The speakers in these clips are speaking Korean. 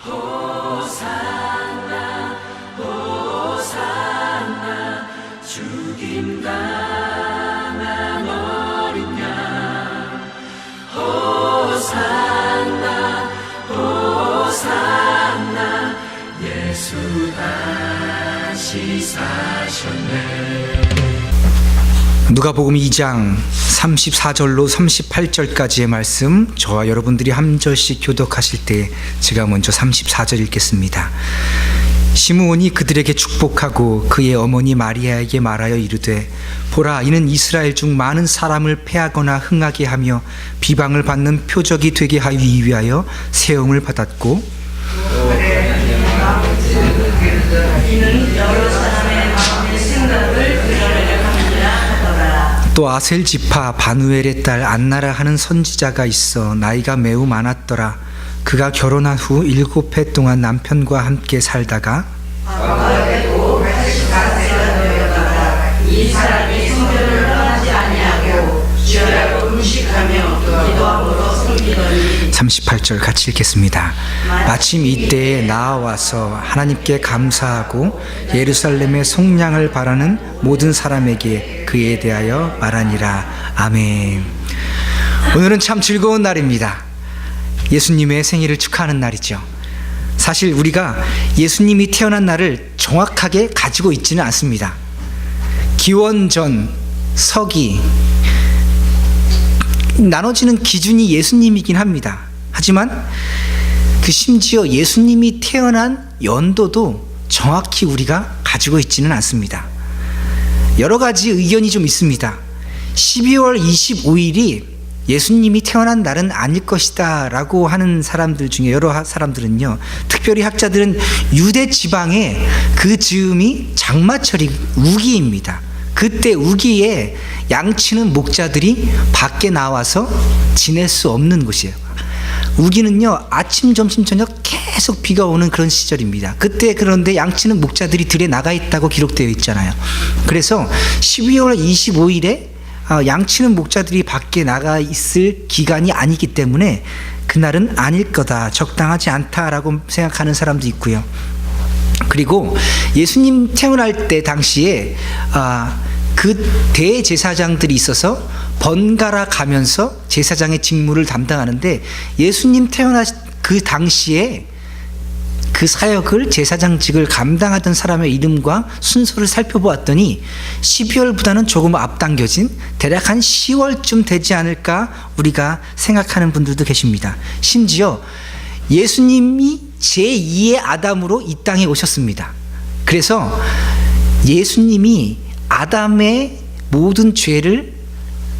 호산나 호산나 죽임당한 어린 양 호산나 호산나 예수 다시 사셨네. 누가복음 2장 34절로 38절까지의 말씀, 저와 여러분들이 한 절씩 교독하실 때 제가 먼저 34절 읽겠습니다. 시므온이 그들에게 축복하고 그의 어머니 마리아에게 말하여 이르되, 보라, 이는 이스라엘 중 많은 사람을 패하거나 흥하게 하며 비방을 받는 표적이 되게 하기 위하여 세움을 받았고, 이는 여러 사람의 마음의 생각을 그려내려 함이라 하더라. 또 아셀 지파 바누엘의 딸 안나라 하는 선지자가 있어 나이가 매우 많았더라. 그가 결혼한 후 7해 동안 남편과 함께 살다가 아버지고 84세가 되었다가 이 사람이 성전을 떠나지 아니하고 주야로 음식하며 기도함으로 섬기더니. 38절 같이 읽겠습니다. 마침 이때에 나와서 하나님께 감사하고 예루살렘의 속량을 바라는 모든 사람에게 그에 대하여 말하니라. 아멘. 오늘은 참 즐거운 날입니다. 예수님의 생일을 축하하는 날이죠. 사실 우리가 예수님이 태어난 날을 정확하게 가지고 있지는 않습니다. 기원전, 서기 나눠지는 기준이 예수님이긴 합니다. 하지만 심지어 예수님이 태어난 연도도 정확히 우리가 가지고 있지는 않습니다. 여러 가지 의견이 좀 있습니다. 12월 25일이 예수님이 태어난 날은 아닐 것이다 라고 하는 사람들 중에 여러 사람들은요, 특별히 학자들은 유대 지방의 그 즈음이 장마철이 우기입니다. 그때 우기에 양치는 목자들이 밖에 나와서 지낼 수 없는 곳이에요. 우기는요, 아침, 점심, 저녁 계속 비가 오는 그런 시절입니다. 그때 그런데 양치는 목자들이 들에 나가 있다고 기록되어 있잖아요. 그래서 12월 25일에 양치는 목자들이 밖에 나가 있을 기간이 아니기 때문에 그날은 아닐 거다, 적당하지 않다라고 생각하는 사람도 있고요. 그리고 예수님 태어날 때 당시에 그 대제사장들이 있어서 번갈아 가면서 제사장의 직무를 담당하는데, 예수님 태어날 그 당시에 그 사역을, 제사장직을 감당하던 사람의 이름과 순서를 살펴보았더니 12월보다는 조금 앞당겨진 대략 한 10월쯤 되지 않을까 우리가 생각하는 분들도 계십니다. 심지어 예수님이 제2의 아담으로 이 땅에 오셨습니다. 그래서 예수님이 아담의 모든 죄를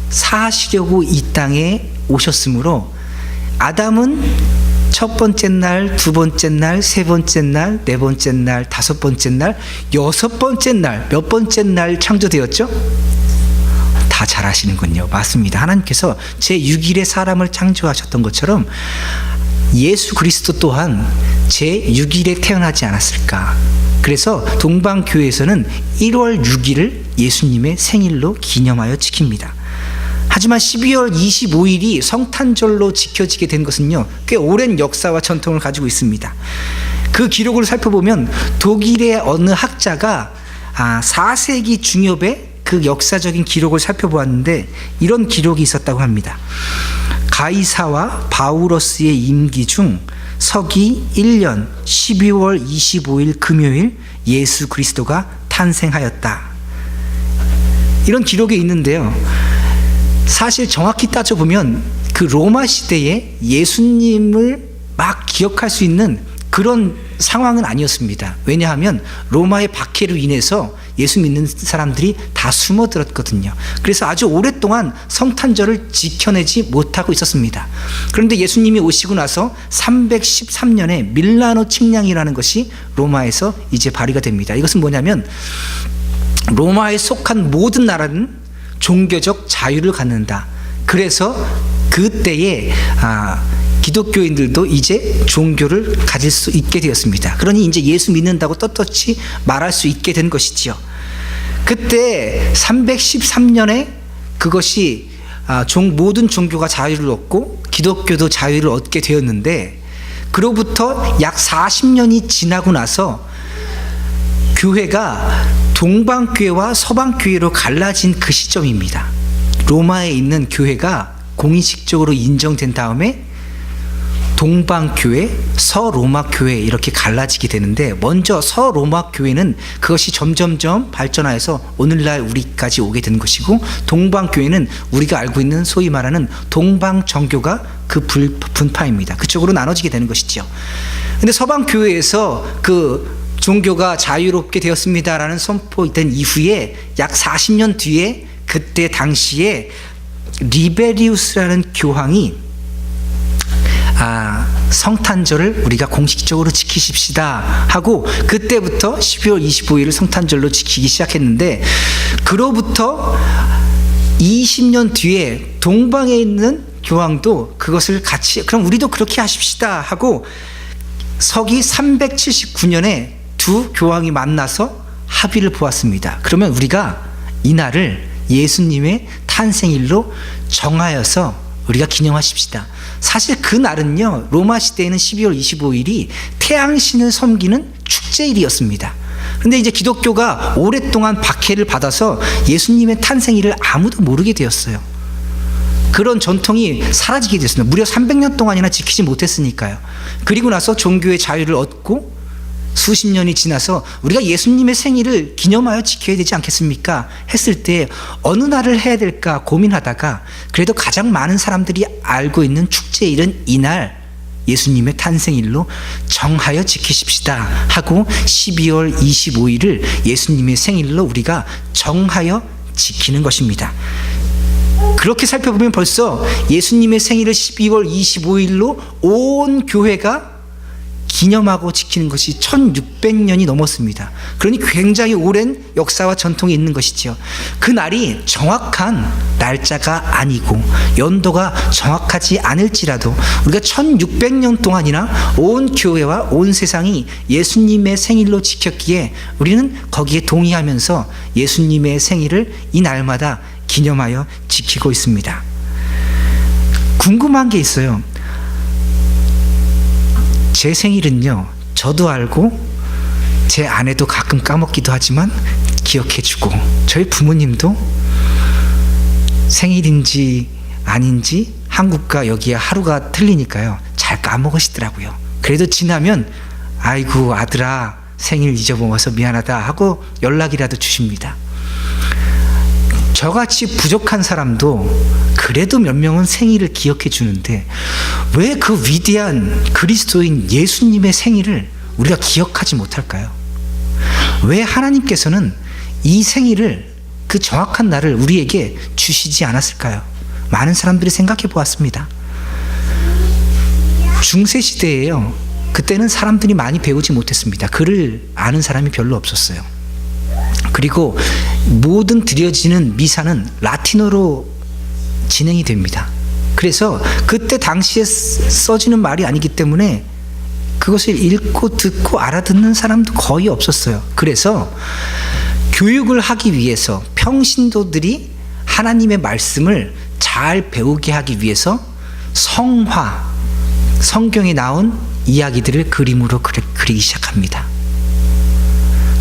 사하시려고 이 땅에 오셨으므로, 아담은 첫 번째 날, 두 번째 날, 세 번째 날, 네 번째 날, 다섯 번째 날, 여섯 번째 날, 몇 번째 날 창조되었죠? 다 잘 아시는군요. 맞습니다. 하나님께서 제6일에 사람을 창조하셨던 것처럼 예수 그리스도 또한 제6일에 태어나지 않았을까. 그래서 동방교회에서는 1월 6일을 예수님의 생일로 기념하여 지킵니다. 하지만 12월 25일이 성탄절로 지켜지게 된 것은요, 꽤 오랜 역사와 전통을 가지고 있습니다. 그 기록을 살펴보면 독일의 어느 학자가 4세기 중엽에 그 역사적인 기록을 살펴보았는데 이런 기록이 있었다고 합니다. 가이사와 바우러스의 임기 중 서기 1년 12월 25일 금요일 예수 그리스도가 탄생하였다. 이런 기록이 있는데요, 사실 정확히 따져보면 그 로마 시대에 예수님을 막 기억할 수 있는 그런 상황은 아니었습니다. 왜냐하면 로마의 박해로 인해서 예수 믿는 사람들이 다 숨어들었거든요. 그래서 아주 오랫동안 성탄절을 지켜내지 못하고 있었습니다. 그런데 예수님이 오시고 나서 313년에 밀라노 칙량이라는 것이 로마에서 이제 발의가 됩니다. 이것은 뭐냐면, 로마에 속한 모든 나라는 종교적 자유를 갖는다. 그래서 그때에 기독교인들도 이제 종교를 가질 수 있게 되었습니다. 그러니 이제 예수 믿는다고 떳떳이 말할 수 있게 된 것이지요. 그때 313년에 그것이 모든 종교가 자유를 얻고 기독교도 자유를 얻게 되었는데, 그로부터 약 40년이 지나고 나서 교회가 동방교회와 서방교회로 갈라진 그 시점입니다. 로마에 있는 교회가 공식적으로 인정된 다음에 동방교회, 서로마교회 이렇게 갈라지게 되는데, 먼저 서로마교회는 그것이 점점점 발전하여서 오늘날 우리까지 오게 된 것이고, 동방교회는 우리가 알고 있는 소위 말하는 동방정교가 그 분파입니다. 그쪽으로 나눠지게 되는 것이죠. 근데 서방교회에서 그 종교가 자유롭게 되었습니다라는 선포된 이후에 약 40년 뒤에, 그때 당시에 리베리우스라는 교황이 성탄절을 우리가 공식적으로 지키십시다 하고, 그때부터 12월 25일을 성탄절로 지키기 시작했는데, 그로부터 20년 뒤에 동방에 있는 교황도 그것을 같이, 그럼 우리도 그렇게 하십시다 하고, 서기 379년에 두 교황이 만나서 합의를 보았습니다. 그러면 우리가 이날을 예수님의 탄생일로 정하여서 우리가 기념하십시다. 사실 그 날은요, 로마 시대에는 12월 25일이 태양신을 섬기는 축제일이었습니다. 근데 이제 기독교가 오랫동안 박해를 받아서 예수님의 탄생일을 아무도 모르게 되었어요. 그런 전통이 사라지게 됐습니다. 무려 300년 동안이나 지키지 못했으니까요. 그리고 나서 종교의 자유를 얻고 수십 년이 지나서 우리가 예수님의 생일을 기념하여 지켜야 되지 않겠습니까? 했을 때 어느 날을 해야 될까 고민하다가, 그래도 가장 많은 사람들이 알고 있는 축제일은 이날 예수님의 탄생일로 정하여 지키십시다 하고 12월 25일을 예수님의 생일로 우리가 정하여 지키는 것입니다. 그렇게 살펴보면 벌써 예수님의 생일을 12월 25일로 온 교회가 기념하고 지키는 것이 1600년이 넘었습니다. 그러니 굉장히 오랜 역사와 전통이 있는 것이죠. 그 날이 정확한 날짜가 아니고 연도가 정확하지 않을지라도 우리가 1600년 동안이나 온 교회와 온 세상이 예수님의 생일로 지켰기에 우리는 거기에 동의하면서 예수님의 생일을 이 날마다 기념하여 지키고 있습니다. 궁금한 게 있어요. 제 생일은요, 저도 알고 제 아내도 가끔 까먹기도 하지만 기억해주고, 저희 부모님도 생일인지 아닌지 한국과 여기야 하루가 틀리니까요, 잘 까먹으시더라고요. 그래도 지나면 아이고 아들아 생일 잊어먹어서 미안하다 하고 연락이라도 주십니다. 저같이 부족한 사람도 그래도 몇 명은 생일을 기억해 주는데, 왜 그 위대한 그리스도인 예수님의 생일을 우리가 기억하지 못할까요? 왜 하나님께서는 이 생일을, 그 정확한 날을 우리에게 주시지 않았을까요? 많은 사람들이 생각해 보았습니다. 중세시대에요, 그때는 사람들이 많이 배우지 못했습니다. 글을 아는 사람이 별로 없었어요. 그리고 모든 드려지는 미사는 라틴어로 진행이 됩니다. 그래서 그때 당시에 써지는 말이 아니기 때문에 그것을 읽고 듣고 알아듣는 사람도 거의 없었어요. 그래서 교육을 하기 위해서, 평신도들이 하나님의 말씀을 잘 배우게 하기 위해서 성화, 성경에 나온 이야기들을 그림으로 그리기 시작합니다.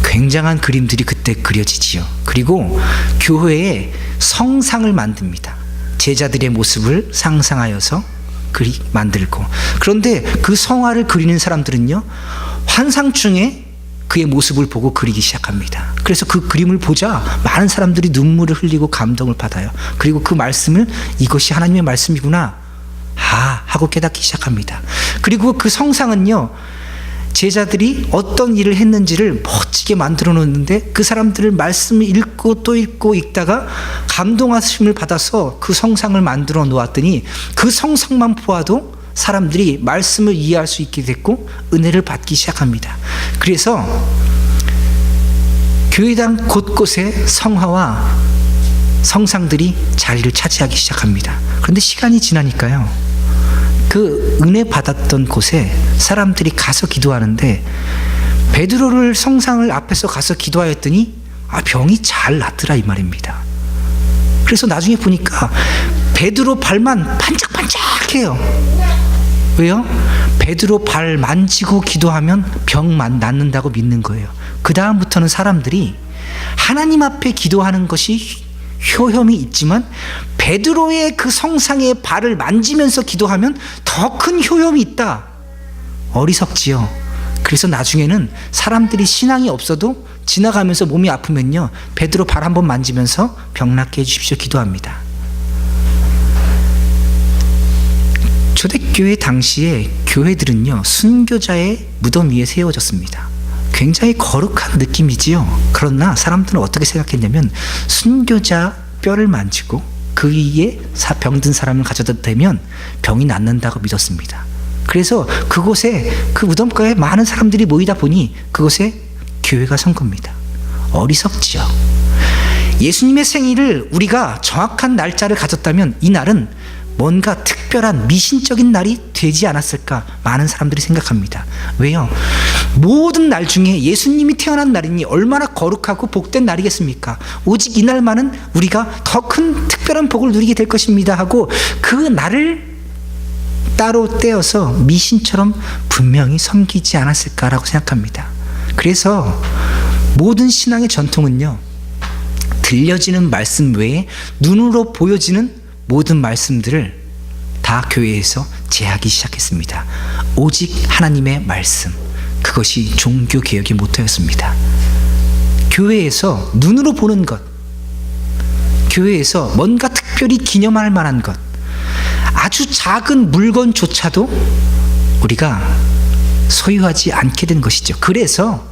굉장한 그림들이 그때 그려지지요. 그리고 교회에 성상을 만듭니다. 제자들의 모습을 상상하여서 만들고, 그런데 그 성화를 그리는 사람들은요, 환상중에 그의 모습을 보고 그리기 시작합니다. 그래서 그 그림을 보자 많은 사람들이 눈물을 흘리고 감동을 받아요. 그리고 그 말씀을, 이것이 하나님의 말씀이구나 하고 깨닫기 시작합니다. 그리고 그 성상은요, 제자들이 어떤 일을 했는지를 멋지게 만들어 놓는데, 그 사람들을 말씀을 읽고 또 읽고 읽다가 감동하심을 받아서 그 성상을 만들어 놓았더니, 그 성상만 보아도 사람들이 말씀을 이해할 수 있게 됐고 은혜를 받기 시작합니다. 그래서 교회당 곳곳에 성화와 성상들이 자리를 차지하기 시작합니다. 그런데 시간이 지나니까요, 그 은혜 받았던 곳에 사람들이 가서 기도하는데, 베드로를 성상을 앞에서 가서 기도하였더니 병이 잘 낫더라 이 말입니다. 그래서 나중에 보니까 베드로 발만 반짝반짝해요. 왜요? 베드로 발 만지고 기도하면 병 낫는다고 믿는 거예요. 그 다음부터는 사람들이 하나님 앞에 기도하는 것이 효험이 있지만 베드로의 그 성상의 발을 만지면서 기도하면 더 큰 효험이 있다. 어리석지요. 그래서 나중에는 사람들이 신앙이 없어도 지나가면서 몸이 아프면요, 베드로 발 한번 만지면서 병 낫게 해주십시오 기도합니다. 초대교회 당시에 교회들은요, 순교자의 무덤 위에 세워졌습니다. 굉장히 거룩한 느낌이지요. 그러나 사람들은 어떻게 생각했냐면 순교자 뼈를 만지고 그 위에 병든 사람을 가져다 대면 병이 낫는다고 믿었습니다. 그래서 그곳에, 그 무덤가에 많은 사람들이 모이다 보니 그곳에 교회가 선 겁니다. 어리석지요. 예수님의 생일을 우리가 정확한 날짜를 가졌다면 이 날은 뭔가 특별한 미신적인 날이 되지 않았을까 많은 사람들이 생각합니다. 왜요? 모든 날 중에 예수님이 태어난 날이니 얼마나 거룩하고 복된 날이겠습니까? 오직 이 날만은 우리가 더 큰 특별한 복을 누리게 될 것입니다 하고 그 날을 따로 떼어서 미신처럼 분명히 섬기지 않았을까라고 생각합니다. 그래서 모든 신앙의 전통은요, 들려지는 말씀 외에 눈으로 보여지는 모든 말씀들을 다 교회에서 제하기 시작했습니다. 오직 하나님의 말씀, 그것이 종교개혁의 모토였습니다. 교회에서 눈으로 보는 것, 교회에서 뭔가 특별히 기념할 만한 것, 아주 작은 물건조차도 우리가 소유하지 않게 된 것이죠. 그래서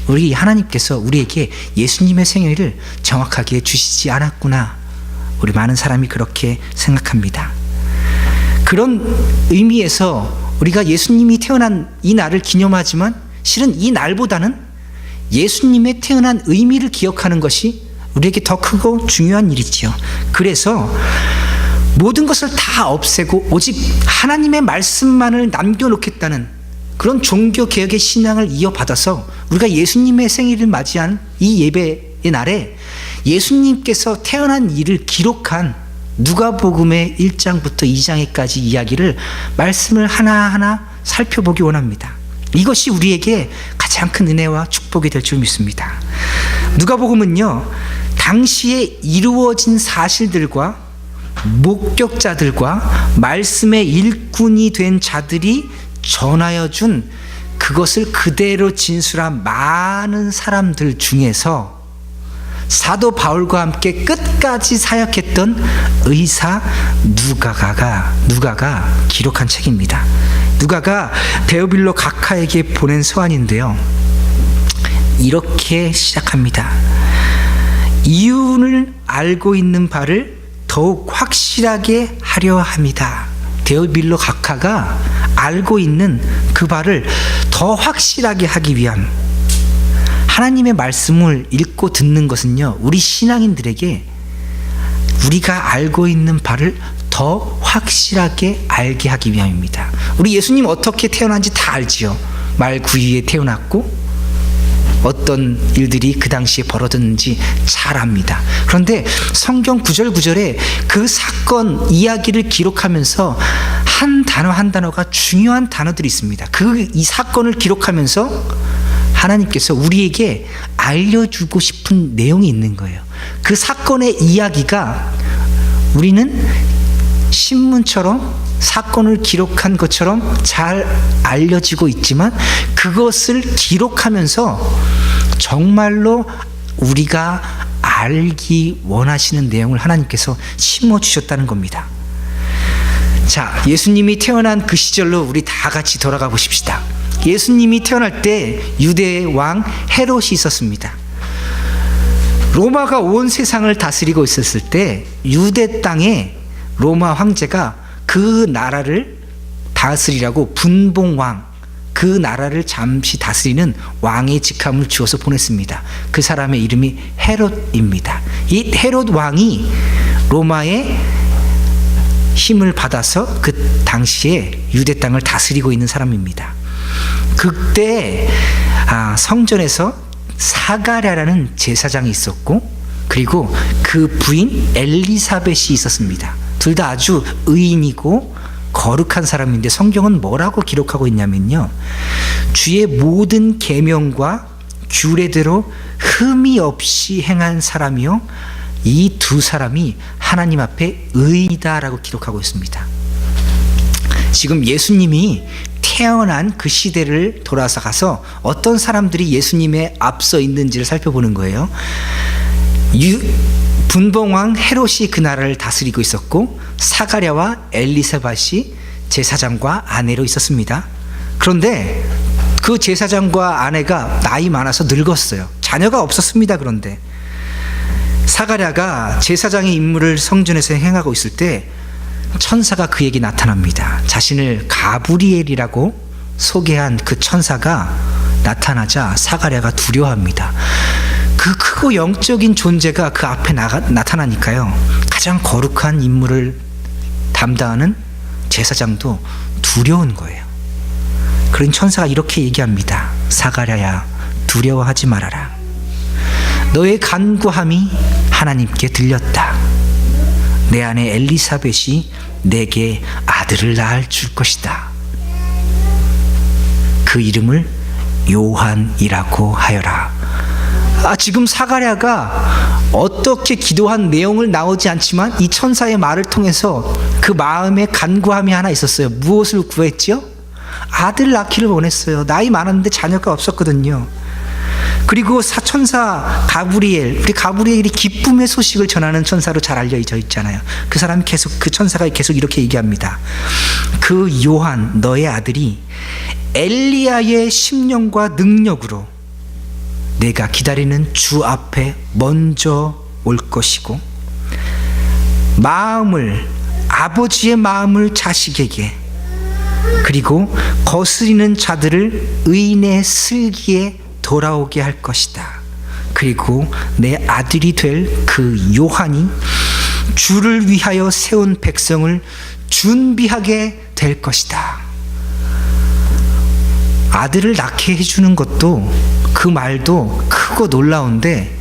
우리 하나님께서 우리에게 예수님의 생일을 정확하게 주시지 않았구나, 우리 많은 사람이 그렇게 생각합니다. 그런 의미에서 우리가 예수님이 태어난 이 날을 기념하지만 실은 이 날보다는 예수님의 태어난 의미를 기억하는 것이 우리에게 더 크고 중요한 일이지요. 그래서 모든 것을 다 없애고 오직 하나님의 말씀만을 남겨놓겠다는 그런 종교개혁의 신앙을 이어받아서 우리가 예수님의 생일을 맞이한 이 예배의 날에 예수님께서 태어난 일을 기록한 누가복음의 1장부터 2장에까지 이야기를, 말씀을 하나하나 살펴보기 원합니다. 이것이 우리에게 가장 큰 은혜와 축복이 될 줄 믿습니다. 누가복음은요, 당시에 이루어진 사실들과 목격자들과 말씀의 일꾼이 된 자들이 전하여 준 그것을 그대로 진술한 많은 사람들 중에서 사도 바울과 함께 끝까지 사역했던 의사 누가가 기록한 책입니다. 누가가 데오빌로 각하에게 보낸 서한인데요, 이렇게 시작합니다. 이윤을 알고 있는 바를 더욱 확실하게 하려 합니다. 데오빌로 각하가 알고 있는 그 바를 더 확실하게 하기 위함. 하나님의 말씀을 읽고 듣는 것은요, 우리 신앙인들에게 우리가 알고 있는 바를 더 확실하게 알게 하기 위함입니다. 우리 예수님 어떻게 태어난지 다 알지요. 말 구유에 태어났고 어떤 일들이 그 당시에 벌어졌는지 잘 압니다. 그런데 성경 구절구절에 그 사건 이야기를 기록하면서 한 단어 한 단어가 중요한 단어들이 있습니다. 이 사건을 기록하면서 하나님께서 우리에게 알려주고 싶은 내용이 있는 거예요. 그 사건의 이야기가 우리는 신문처럼 사건을 기록한 것처럼 잘 알려지고 있지만 그것을 기록하면서 정말로 우리가 알기 원하시는 내용을 하나님께서 심어주셨다는 겁니다. 자, 예수님이 태어난 그 시절로 우리 다 같이 돌아가 보십시다. 예수님이 태어날 때 유대의 왕 헤롯이 있었습니다. 로마가 온 세상을 다스리고 있었을 때 유대 땅에 로마 황제가 그 나라를 다스리라고 분봉왕, 그 나라를 잠시 다스리는 왕의 직함을 주어서 보냈습니다. 그 사람의 이름이 헤롯입니다. 이 헤롯 왕이 로마의 힘을 받아서 그 당시에 유대 땅을 다스리고 있는 사람입니다. 그때 성전에서 사가랴라는 제사장이 있었고, 그리고 그 부인 엘리사벳이 있었습니다. 둘 다 아주 의인이고 거룩한 사람인데 성경은 뭐라고 기록하고 있냐면요, 주의 모든 계명과 규례대로 흠이 없이 행한 사람이요 이 두 사람이 하나님 앞에 의이다라고 기록하고 있습니다. 지금 예수님이 태어난 그 시대를 돌아서 가서 어떤 사람들이 예수님의 앞서 있는지를 살펴보는 거예요. 분봉왕 헤롯이 그 나라를 다스리고 있었고, 사가랴와 엘리사벳이 제사장과 아내로 있었습니다. 그런데 그 제사장과 아내가 나이 많아서 늙었어요. 자녀가 없었습니다. 그런데 사가랴가 제사장의 임무를 성전에서 행하고 있을 때 천사가 그에게 나타납니다. 자신을 가브리엘이라고 소개한 그 천사가 나타나자 사가랴가 두려워합니다. 그 크고 영적인 존재가 그 앞에 나타나니까요, 가장 거룩한 임무를 담당하는 제사장도 두려운 거예요. 그런 천사가 이렇게 얘기합니다. 사가랴야, 두려워하지 말아라. 너의 간구함이 하나님께 들렸다. 내 아내 엘리사벳이 내게 아들을 낳을 줄 것이다. 그 이름을 요한이라고 하여라. 지금 사가랴가 어떻게 기도한 내용을 나오지 않지만 이 천사의 말을 통해서 그 마음에 간구함이 하나 있었어요. 무엇을 구했죠? 아들 낳기를 원했어요. 나이 많았는데 자녀가 없었거든요. 그리고 천사 가브리엘, 우리 가브리엘이 기쁨의 소식을 전하는 천사로 잘 알려져 있잖아요. 그 사람이 계속, 그 천사가 계속 이렇게 얘기합니다. 그 요한, 너의 아들이 엘리야의 심령과 능력으로 내가 기다리는 주 앞에 먼저 올 것이고, 아버지의 마음을 자식에게, 그리고 거스리는 자들을 의인의 슬기에 돌아오게 할 것이다. 그리고 내 아들이 될 그 요한이 주를 위하여 세운 백성을 준비하게 될 것이다. 아들을 낳게 해주는 것도, 그 말도 크고 놀라운데,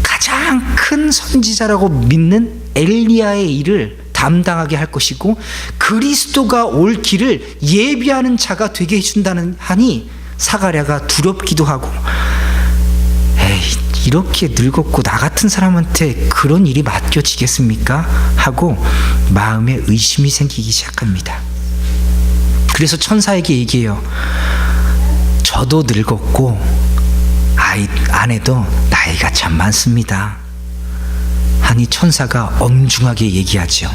가장 큰 선지자라고 믿는 엘리야의 일을 담당하게 할 것이고, 그리스도가 올 길을 예비하는 자가 되게 해준다는 하니 사가랴가 두렵기도 하고, 이렇게 늙었고 나 같은 사람한테 그런 일이 맡겨지겠습니까? 하고 마음에 의심이 생기기 시작합니다. 그래서 천사에게 얘기해요. 저도 늙었고 아내도 나이가 참 많습니다. 하니 천사가 엄중하게 얘기하죠.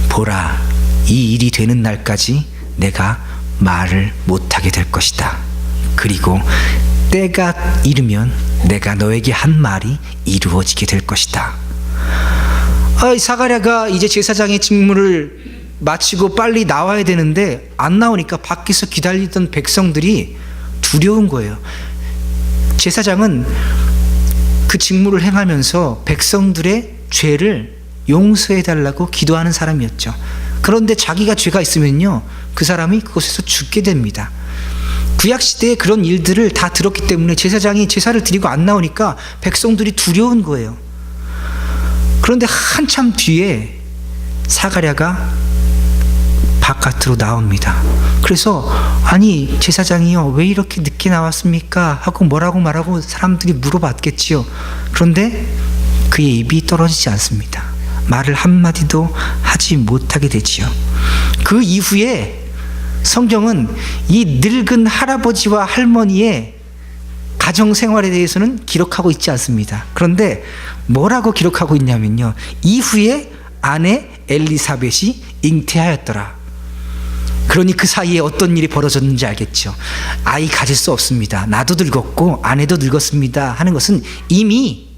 보라, 이 일이 되는 날까지 내가 말을 못하게 될 것이다. 그리고 때가 이르면 내가 너에게 한 말이 이루어지게 될 것이다. 사가랴가 이제 제사장의 직무를 마치고 빨리 나와야 되는데 안 나오니까 밖에서 기다리던 백성들이 두려운 거예요. 제사장은 그 직무를 행하면서 백성들의 죄를 용서해 달라고 기도하는 사람이었죠. 그런데 자기가 죄가 있으면요, 그 사람이 그곳에서 죽게 됩니다. 구약시대에 그런 일들을 다 들었기 때문에 제사장이 제사를 드리고 안 나오니까 백성들이 두려운 거예요. 그런데 한참 뒤에 사가랴가 바깥으로 나옵니다. 그래서 아니 제사장이요, 왜 이렇게 늦게 나왔습니까? 하고 뭐라고 말하고 사람들이 물어봤겠지요. 그런데 그의 입이 떨어지지 않습니다. 말을 한마디도 하지 못하게 되지요. 그 이후에 성경은 이 늙은 할아버지와 할머니의 가정생활에 대해서는 기록하고 있지 않습니다. 그런데 뭐라고 기록하고 있냐면요, 이후에 아내 엘리사벳이 잉태하였더라. 그러니 그 사이에 어떤 일이 벌어졌는지 알겠죠. 아이 가질 수 없습니다. 나도 늙었고 아내도 늙었습니다 하는 것은 이미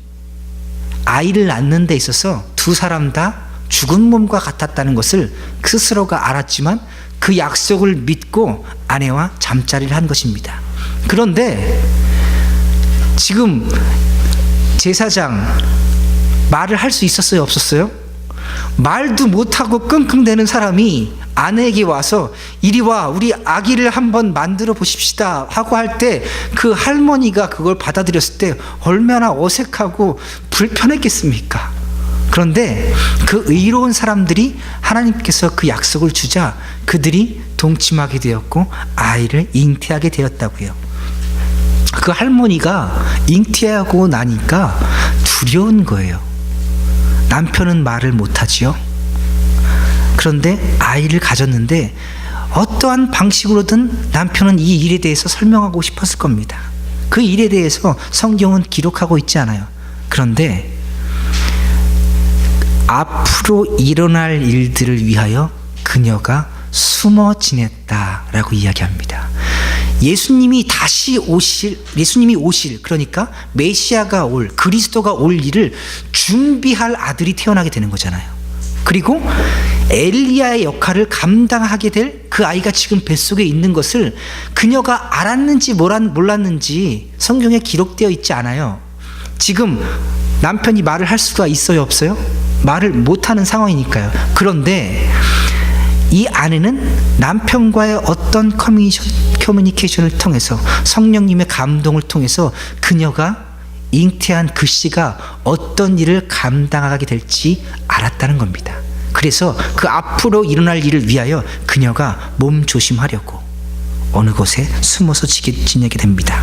아이를 낳는 데 있어서 두 사람 다 죽은 몸과 같았다는 것을 스스로가 알았지만 그 약속을 믿고 아내와 잠자리를 한 것입니다. 그런데 지금 제사장 말을 할 수 있었어요, 없었어요? 말도 못하고 끙끙대는 사람이 아내에게 와서 이리 와, 우리 아기를 한번 만들어 보십시다 하고 할 때 그 할머니가 그걸 받아들였을 때 얼마나 어색하고 불편했겠습니까? 그런데 그 의로운 사람들이 하나님께서 그 약속을 주자 그들이 동침하게 되었고 아이를 잉태하게 되었다고요. 그 할머니가 잉태하고 나니까 두려운 거예요. 남편은 말을 못하지요. 그런데 아이를 가졌는데 어떠한 방식으로든 남편은 이 일에 대해서 설명하고 싶었을 겁니다. 그 일에 대해서 성경은 기록하고 있지 않아요. 그런데 앞으로 일어날 일들을 위하여 그녀가 숨어 지냈다라고 이야기합니다. 예수님이 오실, 그러니까 메시아가 올, 그리스도가 올 일을 준비할 아들이 태어나게 되는 거잖아요. 그리고 엘리야의 역할을 감당하게 될 그 아이가 지금 뱃속에 있는 것을 그녀가 알았는지 몰랐는지 성경에 기록되어 있지 않아요. 지금 남편이 말을 할 수가 있어요, 없어요? 말을 못하는 상황이니까요. 그런데 이 아내는 남편과의 어떤 커뮤니케이션을 통해서 성령님의 감동을 통해서 그녀가 잉태한 그 씨가 어떤 일을 감당하게 될지 알았다는 겁니다. 그래서 그 앞으로 일어날 일을 위하여 그녀가 몸조심하려고 어느 곳에 숨어서 지내게 됩니다.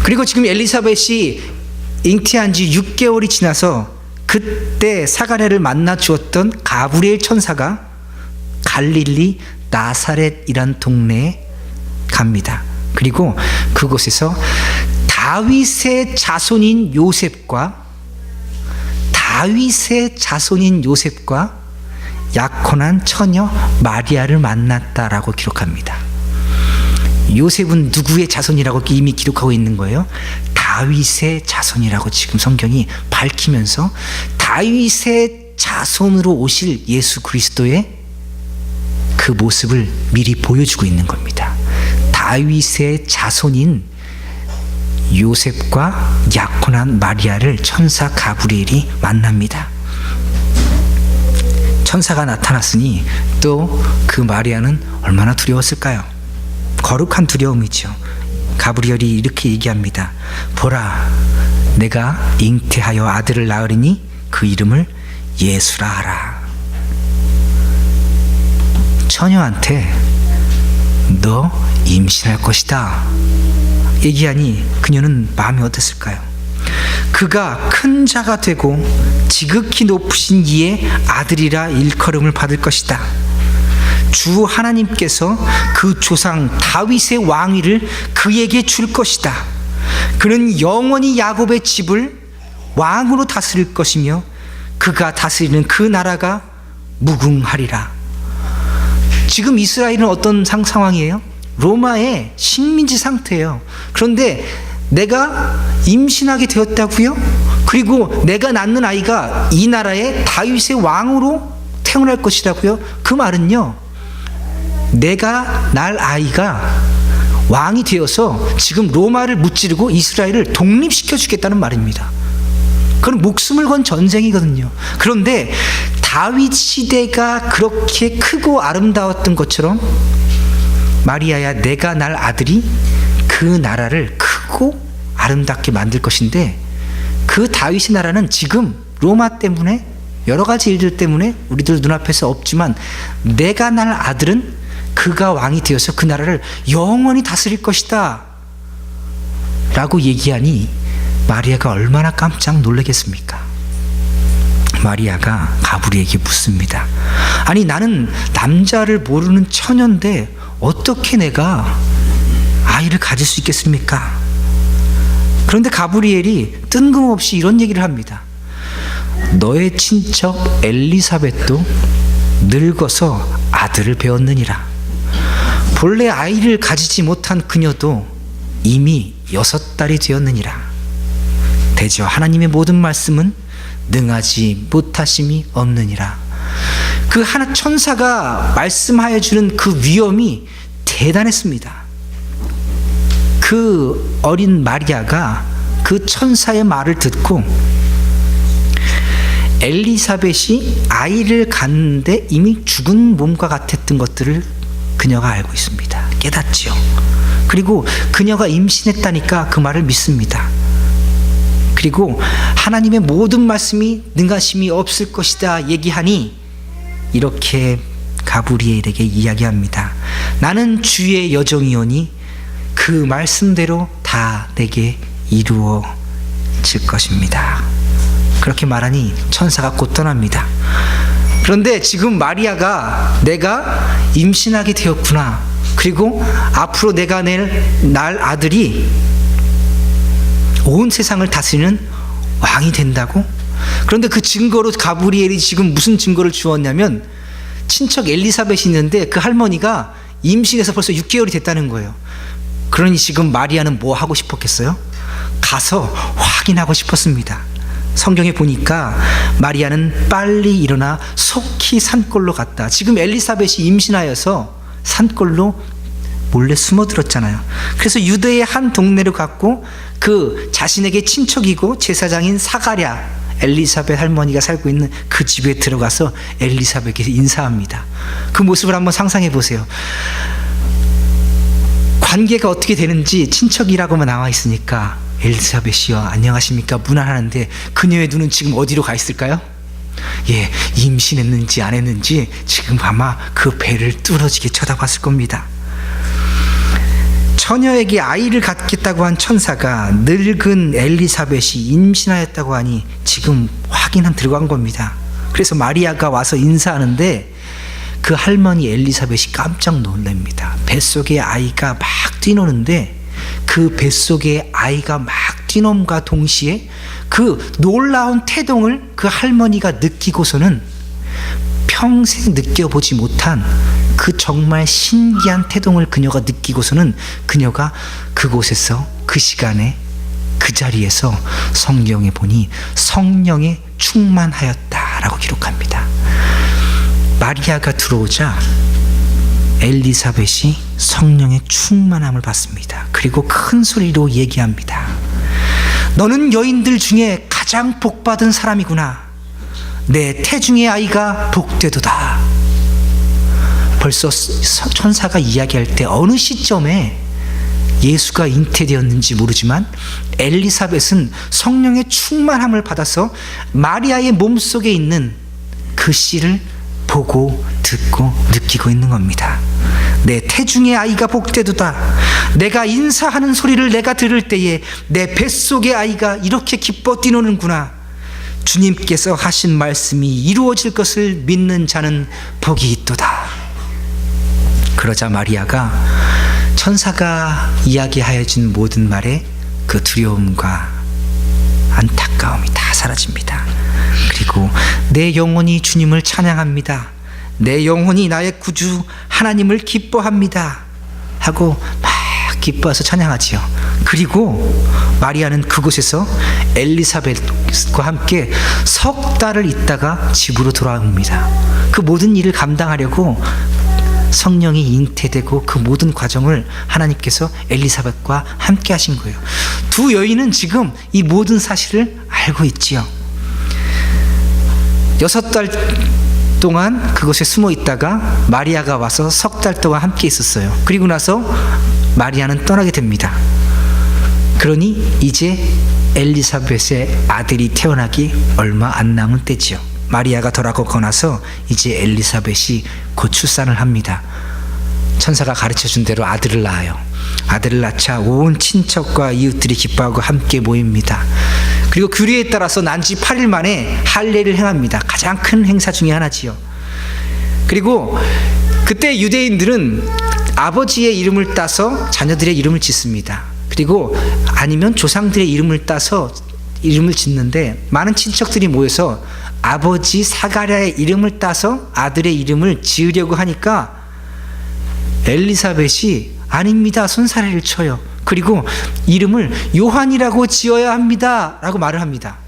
그리고 지금 엘리사벳이 잉태한 지 6개월이 지나서 그때 사가랴를 만나 주었던 가브리엘 천사가 갈릴리 나사렛이란 동네에 갑니다. 그리고 그곳에서 다윗의 자손인 요셉과 약혼한 처녀 마리아를 만났다라고 기록합니다. 요셉은 누구의 자손이라고 이미 기록하고 있는 거예요? 다윗의 자손이라고 지금 성경이 밝히면서 다윗의 자손으로 오실 예수 그리스도의 그 모습을 미리 보여주고 있는 겁니다. 다윗의 자손인 요셉과 약혼한 마리아를 천사 가브리엘이 만납니다. 천사가 나타났으니 또 그 마리아는 얼마나 두려웠을까요? 거룩한 두려움이죠. 가브리엘이 이렇게 얘기합니다. 보라, 내가 잉태하여 아들을 낳으리니 그 이름을 예수라 하라. 처녀한테 너 임신할 것이다 얘기하니 그녀는 마음이 어땠을까요? 그가 큰 자가 되고 지극히 높으신 이의 아들이라 일컬음을 받을 것이다. 주 하나님께서 그 조상 다윗의 왕위를 그에게 줄 것이다. 그는 영원히 야곱의 집을 왕으로 다스릴 것이며 그가 다스리는 그 나라가 무궁하리라. 지금 이스라엘은 어떤 상황이에요? 로마의 식민지 상태예요. 그런데 내가 임신하게 되었다고요? 그리고 내가 낳는 아이가 이 나라의 다윗의 왕으로 태어날 것이라고요? 그 말은요, 내가 낳을 아이가 왕이 되어서 지금 로마를 무찌르고 이스라엘을 독립시켜 주겠다는 말입니다. 그건 목숨을 건 전쟁이거든요. 그런데 다윗 시대가 그렇게 크고 아름다웠던 것처럼 마리아야, 내가 낳을 아들이 그 나라를 크고 아름답게 만들 것인데 그 다윗의 나라는 지금 로마 때문에 여러 가지 일들 때문에 우리들 눈앞에서 없지만 내가 낳을 아들은 그가 왕이 되어서 그 나라를 영원히 다스릴 것이다 라고 얘기하니 마리아가 얼마나 깜짝 놀라겠습니까? 마리아가 가브리엘에게 묻습니다. 아니, 나는 남자를 모르는 처녀인데 어떻게 내가 아이를 가질 수 있겠습니까? 그런데 가브리엘이 뜬금없이 이런 얘기를 합니다. 너의 친척 엘리사벳도 늙어서 아들을 배웠느니라. 본래 아이를 가지지 못한 그녀도 이미 6달이 되었느니라. 대저 하나님의 모든 말씀은 능하지 못하심이 없느니라. 그 하나 천사가 말씀하여 주는 그 위엄이 대단했습니다. 그 어린 마리아가 그 천사의 말을 듣고 엘리사벳이 아이를 갖는데 이미 죽은 몸과 같았던 것들을 그녀가 알고 있습니다. 깨닫지요. 그리고 그녀가 임신했다니까 그 말을 믿습니다. 그리고 하나님의 모든 말씀이 능하심이 없을 것이다 얘기하니 이렇게 가브리엘에게 이야기합니다. 나는 주의 여종이오니 그 말씀대로 다 내게 이루어질 것입니다. 그렇게 말하니 천사가 곧 떠납니다. 그런데 지금 마리아가 내가 임신하게 되었구나, 그리고 앞으로 내가 날 아들이 온 세상을 다스리는 왕이 된다고? 그런데 그 증거로 가브리엘이 지금 무슨 증거를 주었냐면 친척 엘리사벳이 있는데 그 할머니가 임신해서 벌써 6개월이 됐다는 거예요. 그러니 지금 마리아는 뭐 하고 싶었겠어요? 가서 확인하고 싶었습니다. 성경에 보니까 마리아는 빨리 일어나 속히 산골로 갔다. 지금 엘리사벳이 임신하여서 산골로 몰래 숨어들었잖아요. 그래서 유대의 한 동네로 갔고 그 자신에게 친척이고 제사장인 사가랴, 엘리사벳 할머니가 살고 있는 그 집에 들어가서 엘리사벳에게 인사합니다. 그 모습을 한번 상상해 보세요. 관계가 어떻게 되는지 친척이라고만 나와 있으니까 엘리사벳이요 안녕하십니까 무난하는데 그녀의 눈은 지금 어디로 가 있을까요? 예, 임신했는지 안 했는지 지금 아마 그 배를 뚫어지게 쳐다봤을 겁니다. 처녀에게 아이를 갖겠다고 한 천사가 늙은 엘리사벳이 임신하였다고 하니 지금 확인한 들어간 겁니다. 그래서 마리아가 와서 인사하는데 그 할머니 엘리사벳이 깜짝 놀랍니다. 뱃속에 아이가 막 뛰노는데 그 뱃속에 아이가 막 뛰놈과 동시에 그 놀라운 태동을 그 할머니가 느끼고서는 평생 느껴보지 못한 그 정말 신기한 태동을 그녀가 느끼고서는 그녀가 그곳에서 그 시간에 그 자리에서 성경에 보니 성령에 충만하였다라고 기록합니다. 마리아가 들어오자 엘리사벳이 성령의 충만함을 받습니다. 그리고 큰 소리로 얘기합니다. 너는 여인들 중에 가장 복받은 사람이구나. 내 태중의 아이가 복되도다. 벌써 천사가 이야기할 때 어느 시점에 예수가 잉태되었는지 모르지만 엘리사벳은 성령의 충만함을 받아서 마리아의 몸속에 있는 그 씨를 보고 듣고 느끼고 있는 겁니다. 내 태중의 아이가 복되도다. 내가 인사하는 소리를 내가 들을 때에 내 뱃속의 아이가 이렇게 기뻐 뛰노는구나. 주님께서 하신 말씀이 이루어질 것을 믿는 자는 복이 있도다. 그러자 마리아가 천사가 이야기하여 준 모든 말에 그 두려움과 안타까움이 다 사라집니다. 그리고 내 영혼이 주님을 찬양합니다. 내 영혼이 나의 구주 하나님을 기뻐합니다 하고 막 기뻐해서 찬양하지요. 그리고 마리아는 그곳에서 엘리사벳과 함께 석 달을 있다가 집으로 돌아옵니다. 그 모든 일을 감당하려고 성령이 잉태되고 그 모든 과정을 하나님께서 엘리사벳과 함께 하신 거예요. 두 여인은 지금 이 모든 사실을 알고 있지요. 6달 동안 그곳에 숨어 있다가 마리아가 와서 석 달 동안 함께 있었어요. 그리고 나서 마리아는 떠나게 됩니다. 그러니 이제 엘리사벳의 아들이 태어나기 얼마 안 남은 때지요. 마리아가 돌아오고 나서 이제 엘리사벳이 곧 출산을 합니다. 천사가 가르쳐준 대로 아들을 낳아요. 아들을 낳자 온 친척과 이웃들이 기뻐하고 함께 모입니다. 그리고 규례에 따라서 난 지 8일 만에 할례를 행합니다. 가장 큰 행사 중에 하나지요. 그리고 그때 유대인들은 아버지의 이름을 따서 자녀들의 이름을 짓습니다. 그리고 아니면 조상들의 이름을 따서 이름을 짓는데 많은 친척들이 모여서 아버지 사가랴의 이름을 따서 아들의 이름을 지으려고 하니까 엘리사벳이 아닙니다, 손사래를 쳐요. 그리고 이름을 요한이라고 지어야 합니다 라고 말을 합니다.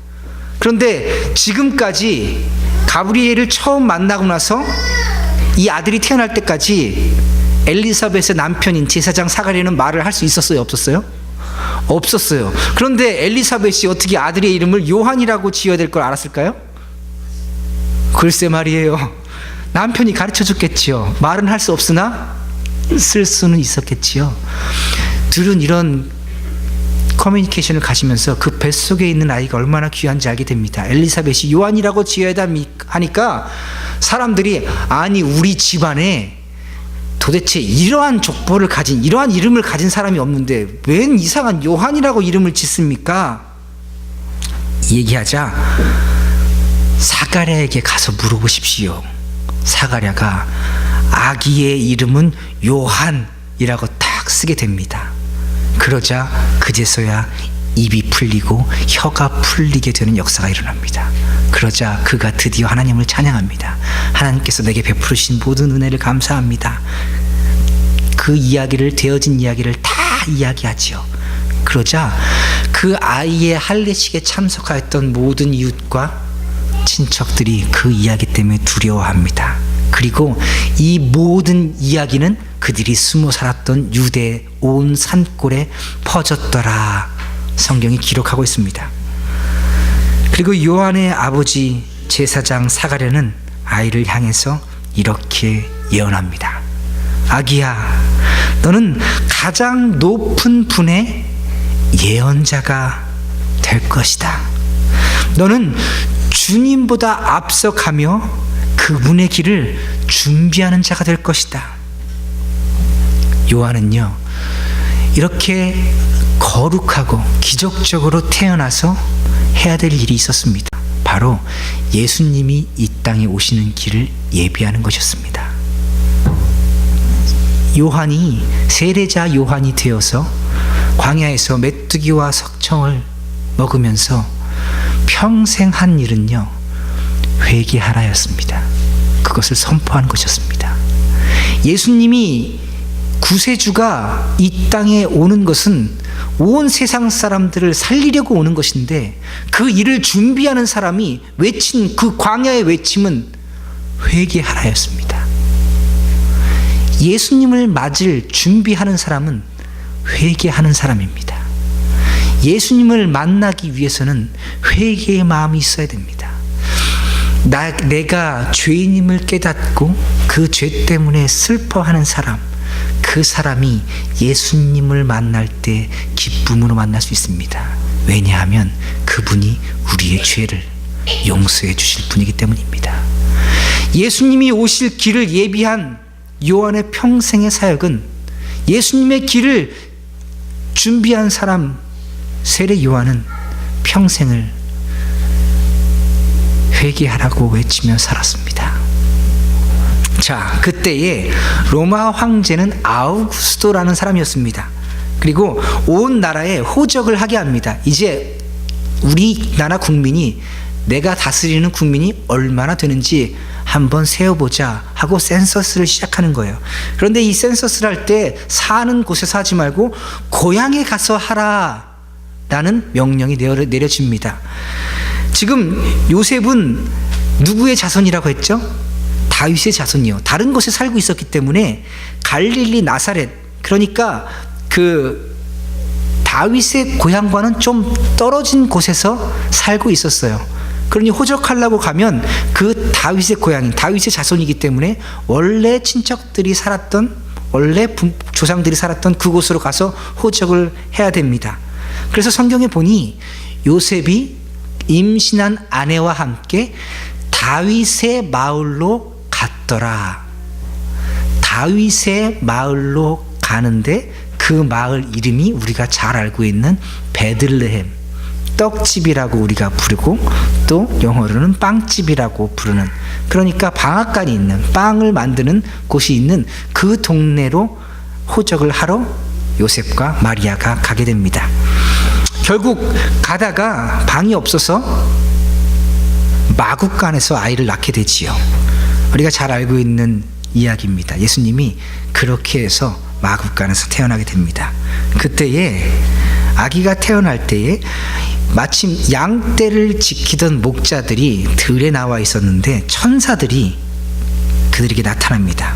그런데 지금까지 가브리엘을 처음 만나고 나서 이 아들이 태어날 때까지 엘리사벳의 남편인 제사장 사가랴는 말을 할 수 있었어요, 없었어요? 없었어요. 그런데 엘리사벳이 어떻게 아들의 이름을 요한이라고 지어야 될 걸 알았을까요? 글쎄 말이에요. 남편이 가르쳐줬겠지요. 말은 할 수 없으나 쓸 수는 있었겠지요. 둘은 이런 커뮤니케이션을 가지면서 그 뱃속에 있는 아이가 얼마나 귀한지 알게 됩니다. 엘리사벳이 요한이라고 지어야 하니까 사람들이 아니 우리 집안에 도대체 이러한 족보를 가진 이러한 이름을 가진 사람이 없는데 웬 이상한 요한이라고 이름을 짓습니까? 얘기하자 사가랴에게 가서 물어보십시오. 사가랴가 아기의 이름은 요한이라고 딱 쓰게 됩니다. 그러자 그제서야 입이 풀리고 혀가 풀리게 되는 역사가 일어납니다. 그러자 그가 드디어 하나님을 찬양합니다. 하나님께서 내게 베푸르신 모든 은혜를 감사합니다. 그 이야기를 되어진 이야기를 다 이야기하지요. 그러자 그 아이의 할례식에 참석하였던 모든 이웃과 친척들이 그 이야기 때문에 두려워합니다. 그리고 이 모든 이야기는 그들이 숨어 살았던 유대 온 산골에 퍼졌더라. 성경이 기록하고 있습니다. 그리고 요한의 아버지 제사장 사가랴는 아이를 향해서 이렇게 예언합니다. 아기야, 너는 가장 높은 분의 예언자가 될 것이다. 너는 주님보다 앞서가며 그분의 길을 준비하는 자가 될 것이다. 요한은요, 이렇게 거룩하고 기적적으로 태어나서 해야 될 일이 있었습니다. 바로 예수님이 이 땅에 오시는 길을 예비하는 것이었습니다. 요한이 세례자 요한이 되어서 광야에서 메뚜기와 석청을 먹으면서 평생 한 일은요, 회개하라였습니다. 그것을 선포하는 것이었습니다. 예수님이 구세주가 이 땅에 오는 것은 온 세상 사람들을 살리려고 오는 것인데 그 일을 준비하는 사람이 외친 그 광야의 외침은 회개하라였습니다. 예수님을 맞을 준비하는 사람은 회개하는 사람입니다. 예수님을 만나기 위해서는 회개의 마음이 있어야 됩니다. 내가 죄인임을 깨닫고 그 죄 때문에 슬퍼하는 사람, 그 사람이 예수님을 만날 때 기쁨으로 만날 수 있습니다. 왜냐하면 그분이 우리의 죄를 용서해 주실 분이기 때문입니다. 예수님이 오실 길을 예비한 요한의 평생의 사역은 예수님의 길을 준비한 사람 세례 요한은 평생을 회개하라고 외치며 살았습니다. 자, 그때에 로마 황제는 아우구스토라는 사람이었습니다. 그리고 온 나라에 호적을 하게 합니다. 이제 우리나라 국민이, 내가 다스리는 국민이 얼마나 되는지 한번 세어보자 하고 센서스를 시작하는 거예요. 그런데 이 센서스를 할 때 사는 곳에서 하지 말고 고향에 가서 하라 라는 명령이 내려집니다. 지금 요셉은 누구의 자손이라고 했죠? 다윗의 자손이요. 다른 곳에 살고 있었기 때문에 갈릴리 나사렛, 그러니까 그 다윗의 고향과는 좀 떨어진 곳에서 살고 있었어요. 그러니 호적하려고 가면 그 다윗의 고향인 다윗의 자손이기 때문에 원래 친척들이 살았던, 원래 조상들이 살았던 그곳으로 가서 호적을 해야 됩니다. 그래서 성경에 보니 요셉이 임신한 아내와 함께 다윗의 마을로 갔더라. 다윗의 마을로 가는데 그 마을 이름이 우리가 잘 알고 있는 베들레헴, 떡집이라고 우리가 부르고 또 영어로는 빵집이라고 부르는, 그러니까 방앗간이 있는, 빵을 만드는 곳이 있는 그 동네로 호적을 하러 요셉과 마리아가 가게 됩니다. 결국 가다가 방이 없어서 마구간에서 아이를 낳게 되지요. 우리가 잘 알고 있는 이야기입니다. 예수님이 그렇게 해서 마구간에서 태어나게 됩니다. 그때에 아기가 태어날 때에 마침 양떼를 지키던 목자들이 들에 나와 있었는데 천사들이 그들에게 나타납니다.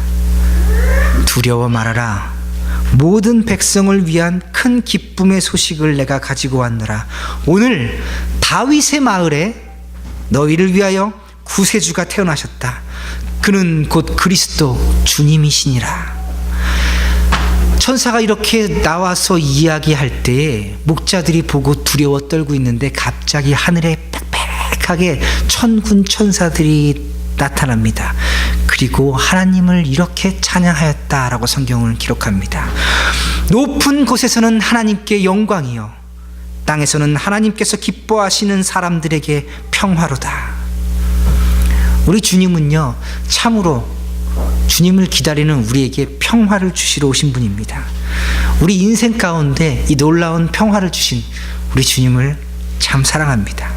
두려워 말아라. 모든 백성을 위한 큰 기쁨의 소식을 내가 가지고 왔노라. 오늘 다윗의 마을에 너희를 위하여 구세주가 태어나셨다. 그는 곧 그리스도 주님이시니라. 천사가 이렇게 나와서 이야기할 때에 목자들이 보고 두려워 떨고 있는데 갑자기 하늘에 빽빽하게 천군 천사들이 나타납니다. 그리고 하나님을 이렇게 찬양하였다라고 성경은 기록합니다. 높은 곳에서는 하나님께 영광이요, 땅에서는 하나님께서 기뻐하시는 사람들에게 평화로다. 우리 주님은요, 참으로 주님을 기다리는 우리에게 평화를 주시러 오신 분입니다. 우리 인생 가운데 이 놀라운 평화를 주신 우리 주님을 참 사랑합니다.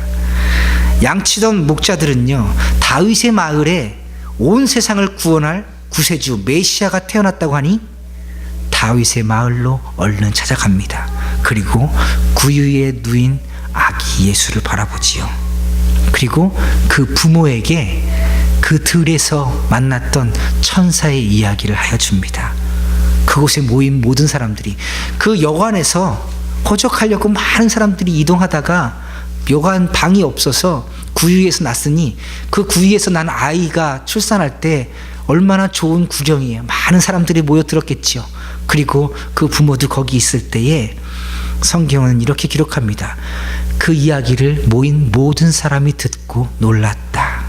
양치던 목자들은요, 다윗의 마을에 온 세상을 구원할 구세주 메시아가 태어났다고 하니 다윗의 마을로 얼른 찾아갑니다. 그리고 구유에 누인 아기 예수를 바라보지요. 그리고 그 부모에게 그 들에서 만났던 천사의 이야기를 하여 줍니다. 그곳에 모인 모든 사람들이, 그 여관에서 호적하려고 많은 사람들이 이동하다가 여관 방이 없어서 구유에서 났으니 그 구유에서 난 아이가 출산할 때 얼마나 좋은 구경이에요. 많은 사람들이 모여들었겠지요. 그리고 그 부모도 거기 있을 때에 성경은 이렇게 기록합니다. 그 이야기를 모인 모든 사람이 듣고 놀랐다.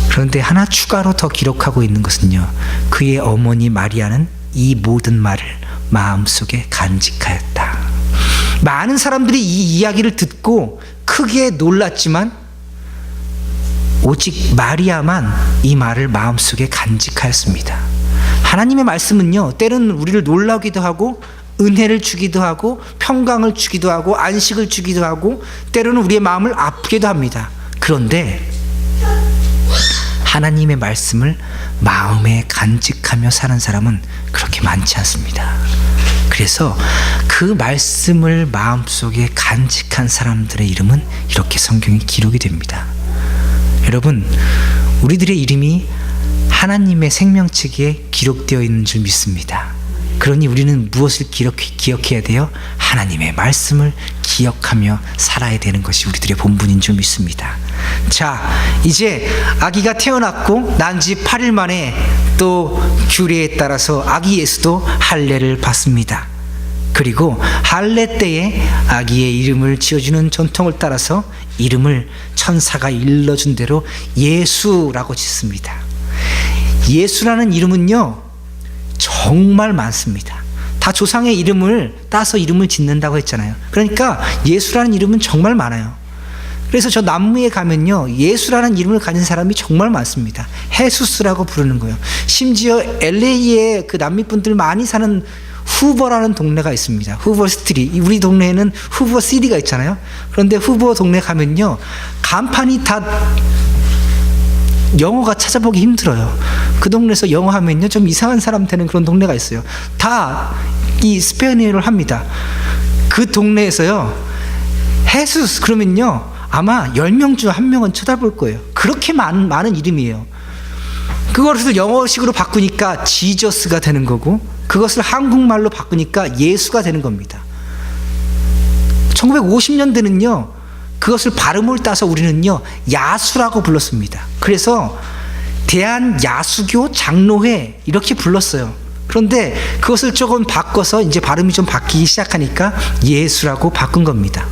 그런데 하나 추가로 더 기록하고 있는 것은요, 그의 어머니 마리아는 이 모든 말을 마음속에 간직하였다. 많은 사람들이 이 이야기를 듣고 크게 놀랐지만 오직 마리아만 이 말을 마음속에 간직하였습니다. 하나님의 말씀은요, 때로는 우리를 놀라기도 하고 은혜를 주기도 하고 평강을 주기도 하고 안식을 주기도 하고 때로는 우리의 마음을 아프기도 합니다. 그런데 하나님의 말씀을 마음에 간직하며 사는 사람은 그렇게 많지 않습니다. 그래서 그 말씀을 마음속에 간직한 사람들의 이름은 이렇게 성경에 기록이 됩니다. 여러분, 우리들의 이름이 하나님의 생명책에 기록되어 있는 줄 믿습니다. 그러니 우리는 무엇을 기억해야 돼요? 하나님의 말씀을 기억하며 살아야 되는 것이 우리들의 본분인 줄 믿습니다. 자, 이제 아기가 태어났고 난 지 8일 만에 또 규례에 따라서 아기 예수도 할례를 받습니다. 그리고 할례 때에 아기의 이름을 지어주는 전통을 따라서 이름을 천사가 일러준 대로 예수라고 짓습니다. 예수라는 이름은요, 정말 많습니다. 다 조상의 이름을 따서 이름을 짓는다고 했잖아요. 그러니까 예수라는 이름은 정말 많아요. 그래서 저 남미에 가면요, 예수라는 이름을 가진 사람이 정말 많습니다. 헤수스라고 부르는 거예요. 심지어 LA에 그 남미 분들 많이 사는 후버라는 동네가 있습니다. 후버 스트리트. 우리 동네에는 후버 시티가 있잖아요. 그런데 후버 동네 가면요, 간판이 다 영어가 찾아보기 힘들어요. 그 동네에서 영어 하면요, 좀 이상한 사람 되는 그런 동네가 있어요. 다 이 스페인어를 합니다. 그 동네에서요, 헤수스 그러면요, 아마 10명 중 1명은 쳐다볼 거예요. 그렇게 많은 이름이에요. 그것을 영어식으로 바꾸니까 지저스가 되는 거고, 그것을 한국말로 바꾸니까 예수가 되는 겁니다. 1950년대는요, 그것을 발음을 따서 우리는요, 야수라고 불렀습니다. 그래서 대한야수교 장로회 이렇게 불렀어요. 그런데 그것을 조금 바꿔서 이제 발음이 좀 바뀌기 시작하니까 예수라고 바꾼 겁니다.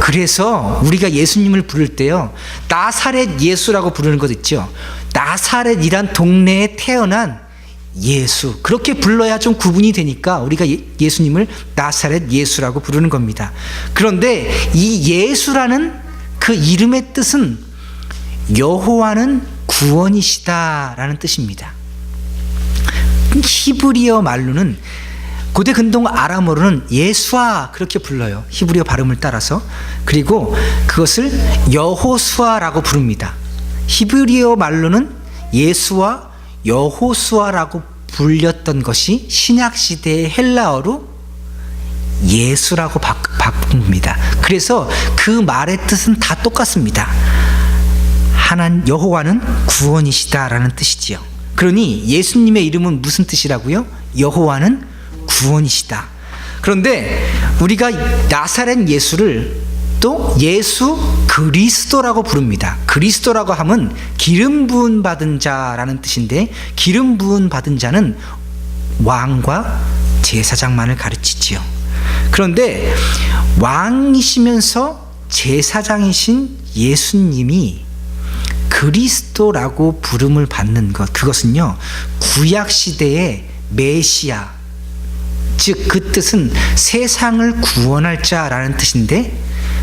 그래서 우리가 예수님을 부를 때요, 나사렛 예수라고 부르는 것 있죠. 나사렛이란 동네에 태어난 예수, 그렇게 불러야 좀 구분이 되니까 우리가 예수님을 나사렛 예수라고 부르는 겁니다. 그런데 이 예수라는 그 이름의 뜻은 여호와는 구원이시다라는 뜻입니다. 히브리어 말로는, 고대 근동 아람어로는 예수아 그렇게 불러요. 히브리어 발음을 따라서. 그리고 그것을 여호수아라고 부릅니다. 히브리어 말로는 예수와 여호수아라고 불렸던 것이 신약 시대의 헬라어로 예수라고 바꿉니다. 그래서 그 말의 뜻은 다 똑같습니다. 하나님 여호와는 구원이시다라는 뜻이지요. 그러니 예수님의 이름은 무슨 뜻이라고요? 여호와는 구원이시다. 그런데 우리가 나사렛 예수를 또 예수 그리스도라고 부릅니다. 그리스도라고 하면 기름 부음 받은 자라는 뜻인데, 기름 부음 받은 자는 왕과 제사장만을 가르치지요. 그런데 왕이시면서 제사장이신 예수님이 그리스도라고 부름을 받는 것, 그것은요 구약시대의 메시아, 즉 그 뜻은 세상을 구원할 자라는 뜻인데,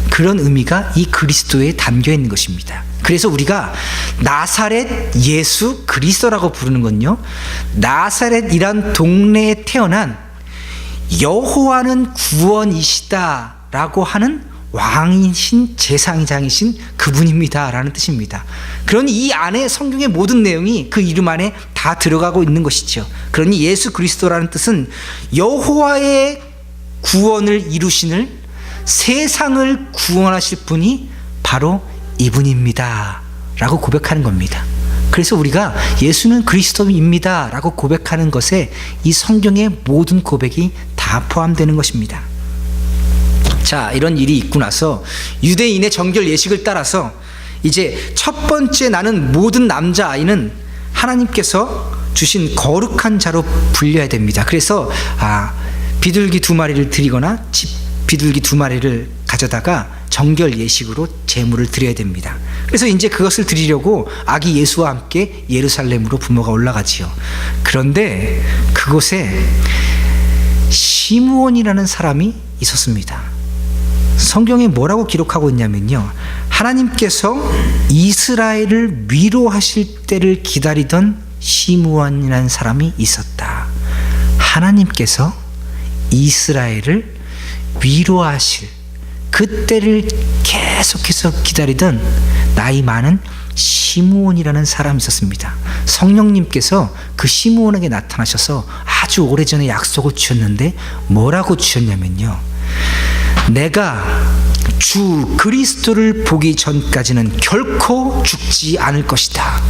그런 의미가 이 그리스도에 담겨 있는 것입니다. 그래서 우리가 나사렛 예수 그리스도라고 부르는 건요, 나사렛이란 동네에 태어난 여호와는 구원이시다라고 하는 왕이신 제사장이신 그분입니다 라는 뜻입니다. 그러니 이 안에 성경의 모든 내용이 그 이름 안에 다 들어가고 있는 것이죠. 그러니 예수 그리스도라는 뜻은 여호와의 구원을 이루시는, 세상을 구원하실 분이 바로 이분입니다 라고 고백하는 겁니다. 그래서 우리가 예수는 그리스도입니다 라고 고백하는 것에 이 성경의 모든 고백이 다 포함되는 것입니다. 자, 이런 일이 있고 나서 유대인의 정결 예식을 따라서 이제 첫 번째 나는 모든 남자아이는 하나님께서 주신 거룩한 자로 불려야 됩니다. 그래서 비둘기 2마리를 드리거나 비둘기 2마리를 가져다가 정결 예식으로 제물을 드려야 됩니다. 그래서 이제 그것을 드리려고 아기 예수와 함께 예루살렘으로 부모가 올라가지요. 그런데 그곳에 시므온이라는 사람이 있었습니다. 성경에 뭐라고 기록하고 있냐면요, 하나님께서 이스라엘을 위로하실 때를 기다리던 시므온이라는 사람이 있었다. 하나님께서 이스라엘을 위로하실 그때를 계속해서 기다리던 나이 많은 시므온이라는 사람이 있었습니다. 성령님께서 그 시므온에게 나타나셔서 아주 오래전에 약속을 주셨는데 뭐라고 주셨냐면요, 내가 주 그리스도를 보기 전까지는 결코 죽지 않을 것이다.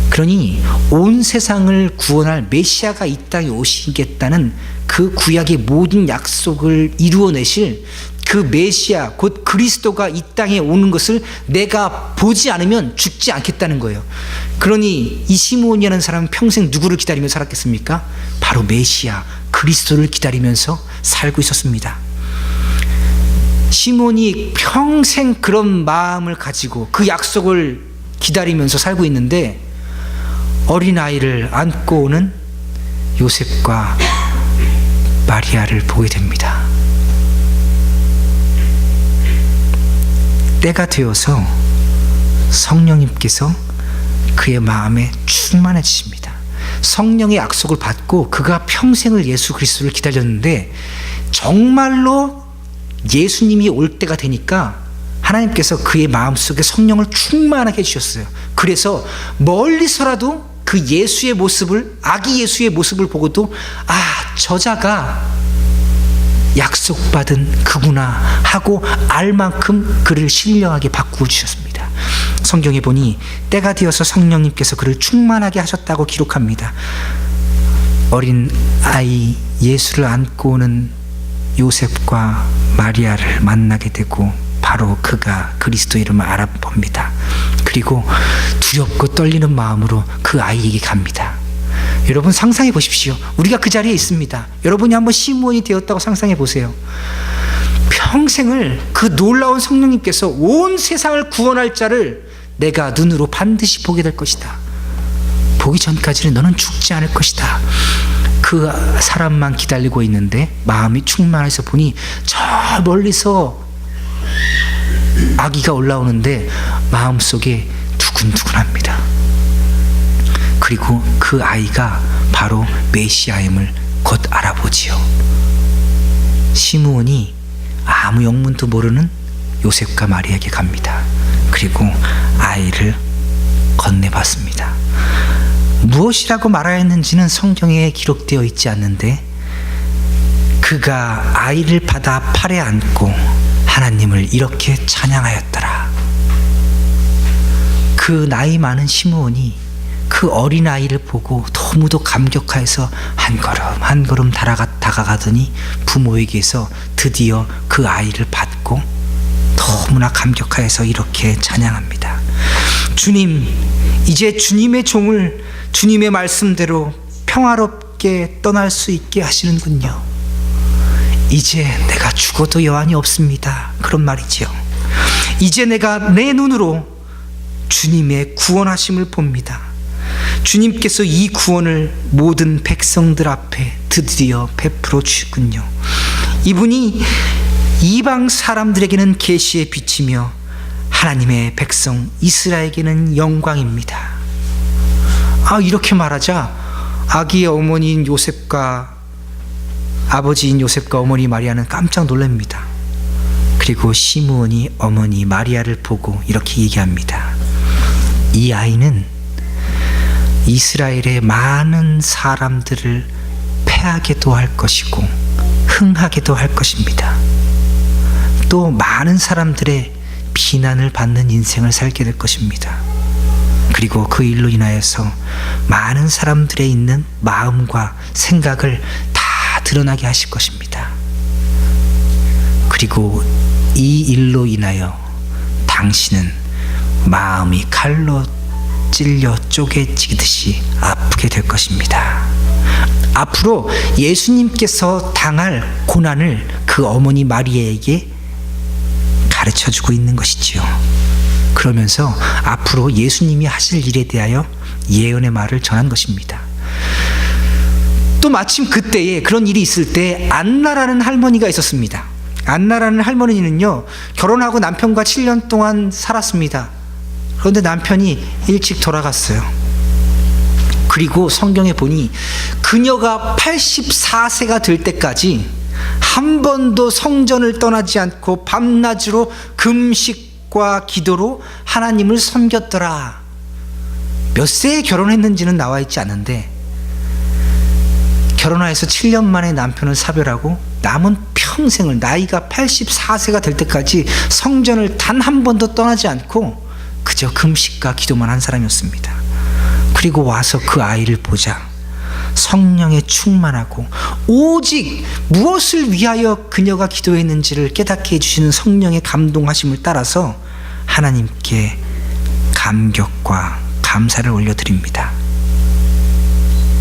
그러니 온 세상을 구원할 메시아가 이 땅에 오시겠다는 그 구약의 모든 약속을 이루어내실 그 메시아 곧 그리스도가 이 땅에 오는 것을 내가 보지 않으면 죽지 않겠다는 거예요. 그러니 이 시므온이라는 사람은 평생 누구를 기다리며 살았겠습니까? 바로 메시아 그리스도를 기다리면서 살고 있었습니다. 시몬이 평생 그런 마음을 가지고 그 약속을 기다리면서 살고 있는데, 어린아이를 안고 오는 요셉과 마리아를 보게 됩니다. 때가 되어서 성령님께서 그의 마음에 충만해지십니다. 성령의 약속을 받고 그가 평생을 예수 그리스도를 기다렸는데, 정말로 예수님이 올 때가 되니까 하나님께서 그의 마음속에 성령을 충만하게 해주셨어요. 그래서 멀리서라도 그 예수의 모습을, 아기 예수의 모습을 보고도 저자가 약속받은 그구나 하고 알 만큼 그를 신령하게 바꾸어 주셨습니다. 성경에 보니 때가 되어서 성령님께서 그를 충만하게 하셨다고 기록합니다. 어린 아이 예수를 안고 오는 요셉과 마리아를 만나게 되고 바로 그가 그리스도 이름을 알아봅니다. 그리고 두렵고 떨리는 마음으로 그 아이에게 갑니다. 여러분 상상해 보십시오. 우리가 그 자리에 있습니다. 여러분이 한번 시므온이 되었다고 상상해 보세요. 평생을 그 놀라운 성령님께서 온 세상을 구원할 자를 내가 눈으로 반드시 보게 될 것이다. 보기 전까지는 너는 죽지 않을 것이다. 그 사람만 기다리고 있는데 마음이 충만해서 보니 저 멀리서 아기가 올라오는데 마음속에 두근두근합니다. 그리고 그 아이가 바로 메시아임을 곧 알아보지요. 시므온이 아무 영문도 모르는 요셉과 마리아에게 갑니다. 그리고 아이를 건네받습니다. 무엇이라고 말하야 했는지는 성경에 기록되어 있지 않는데, 그가 아이를 받아 팔에 안고 하나님을 이렇게 찬양하였더라. 그 나이 많은 시므온이 그 어린아이를 보고 너무도 감격하여서 한 걸음 한 걸음 다가가더니 부모에게서 드디어 그 아이를 받고 너무나 감격하여서 이렇게 찬양합니다. 주님, 이제 주님의 종을 주님의 말씀대로 함께 떠날 수 있게 하시는군요. 이제 내가 죽어도 여한이 없습니다. 그런 말이지요. 이제 내가 내 눈으로 주님의 구원하심을 봅니다. 주님께서 이 구원을 모든 백성들 앞에 드디어 베풀어 주군요. 이분이 이방 사람들에게는 계시의 빛이며 하나님의 백성 이스라엘에게는 영광입니다. 이렇게 말하자 아기의 어머니인 요셉과 아버지인 요셉과 어머니 마리아는 깜짝 놀랍니다. 그리고 시므온이 어머니 마리아를 보고 이렇게 얘기합니다. 이 아이는 이스라엘의 많은 사람들을 패하게도 할 것이고 흥하게도 할 것입니다. 또 많은 사람들의 비난을 받는 인생을 살게 될 것입니다. 그리고 그 일로 인하여서 많은 사람들의 있는 마음과 생각을 다 드러나게 하실 것입니다. 그리고 이 일로 인하여 당신은 마음이 칼로 찔려 쪼개지듯이 아프게 될 것입니다. 앞으로 예수님께서 당할 고난을 그 어머니 마리아에게 가르쳐주고 있는 것이지요. 그러면서 앞으로 예수님이 하실 일에 대하여 예언의 말을 전한 것입니다. 또 마침 그때에 그런 일이 있을 때 안나라는 할머니가 있었습니다. 안나라는 할머니는요, 결혼하고 남편과 7년 동안 살았습니다. 그런데 남편이 일찍 돌아갔어요. 그리고 성경에 보니 그녀가 84세가 될 때까지 한 번도 성전을 떠나지 않고 밤낮으로 금식과 기도로 하나님을 섬겼더라. 몇 세에 결혼했는지는 나와 있지 않은데 결혼해서 7년 만에 남편을 사별하고 남은 평생을 나이가 84세가 될 때까지 성전을 단 한 번도 떠나지 않고 그저 금식과 기도만 한 사람이었습니다. 그리고 와서 그 아이를 보자 성령에 충만하고 오직 무엇을 위하여 그녀가 기도했는지를 깨닫게 해주시는 성령의 감동하심을 따라서 하나님께 감격과 감사를 올려드립니다.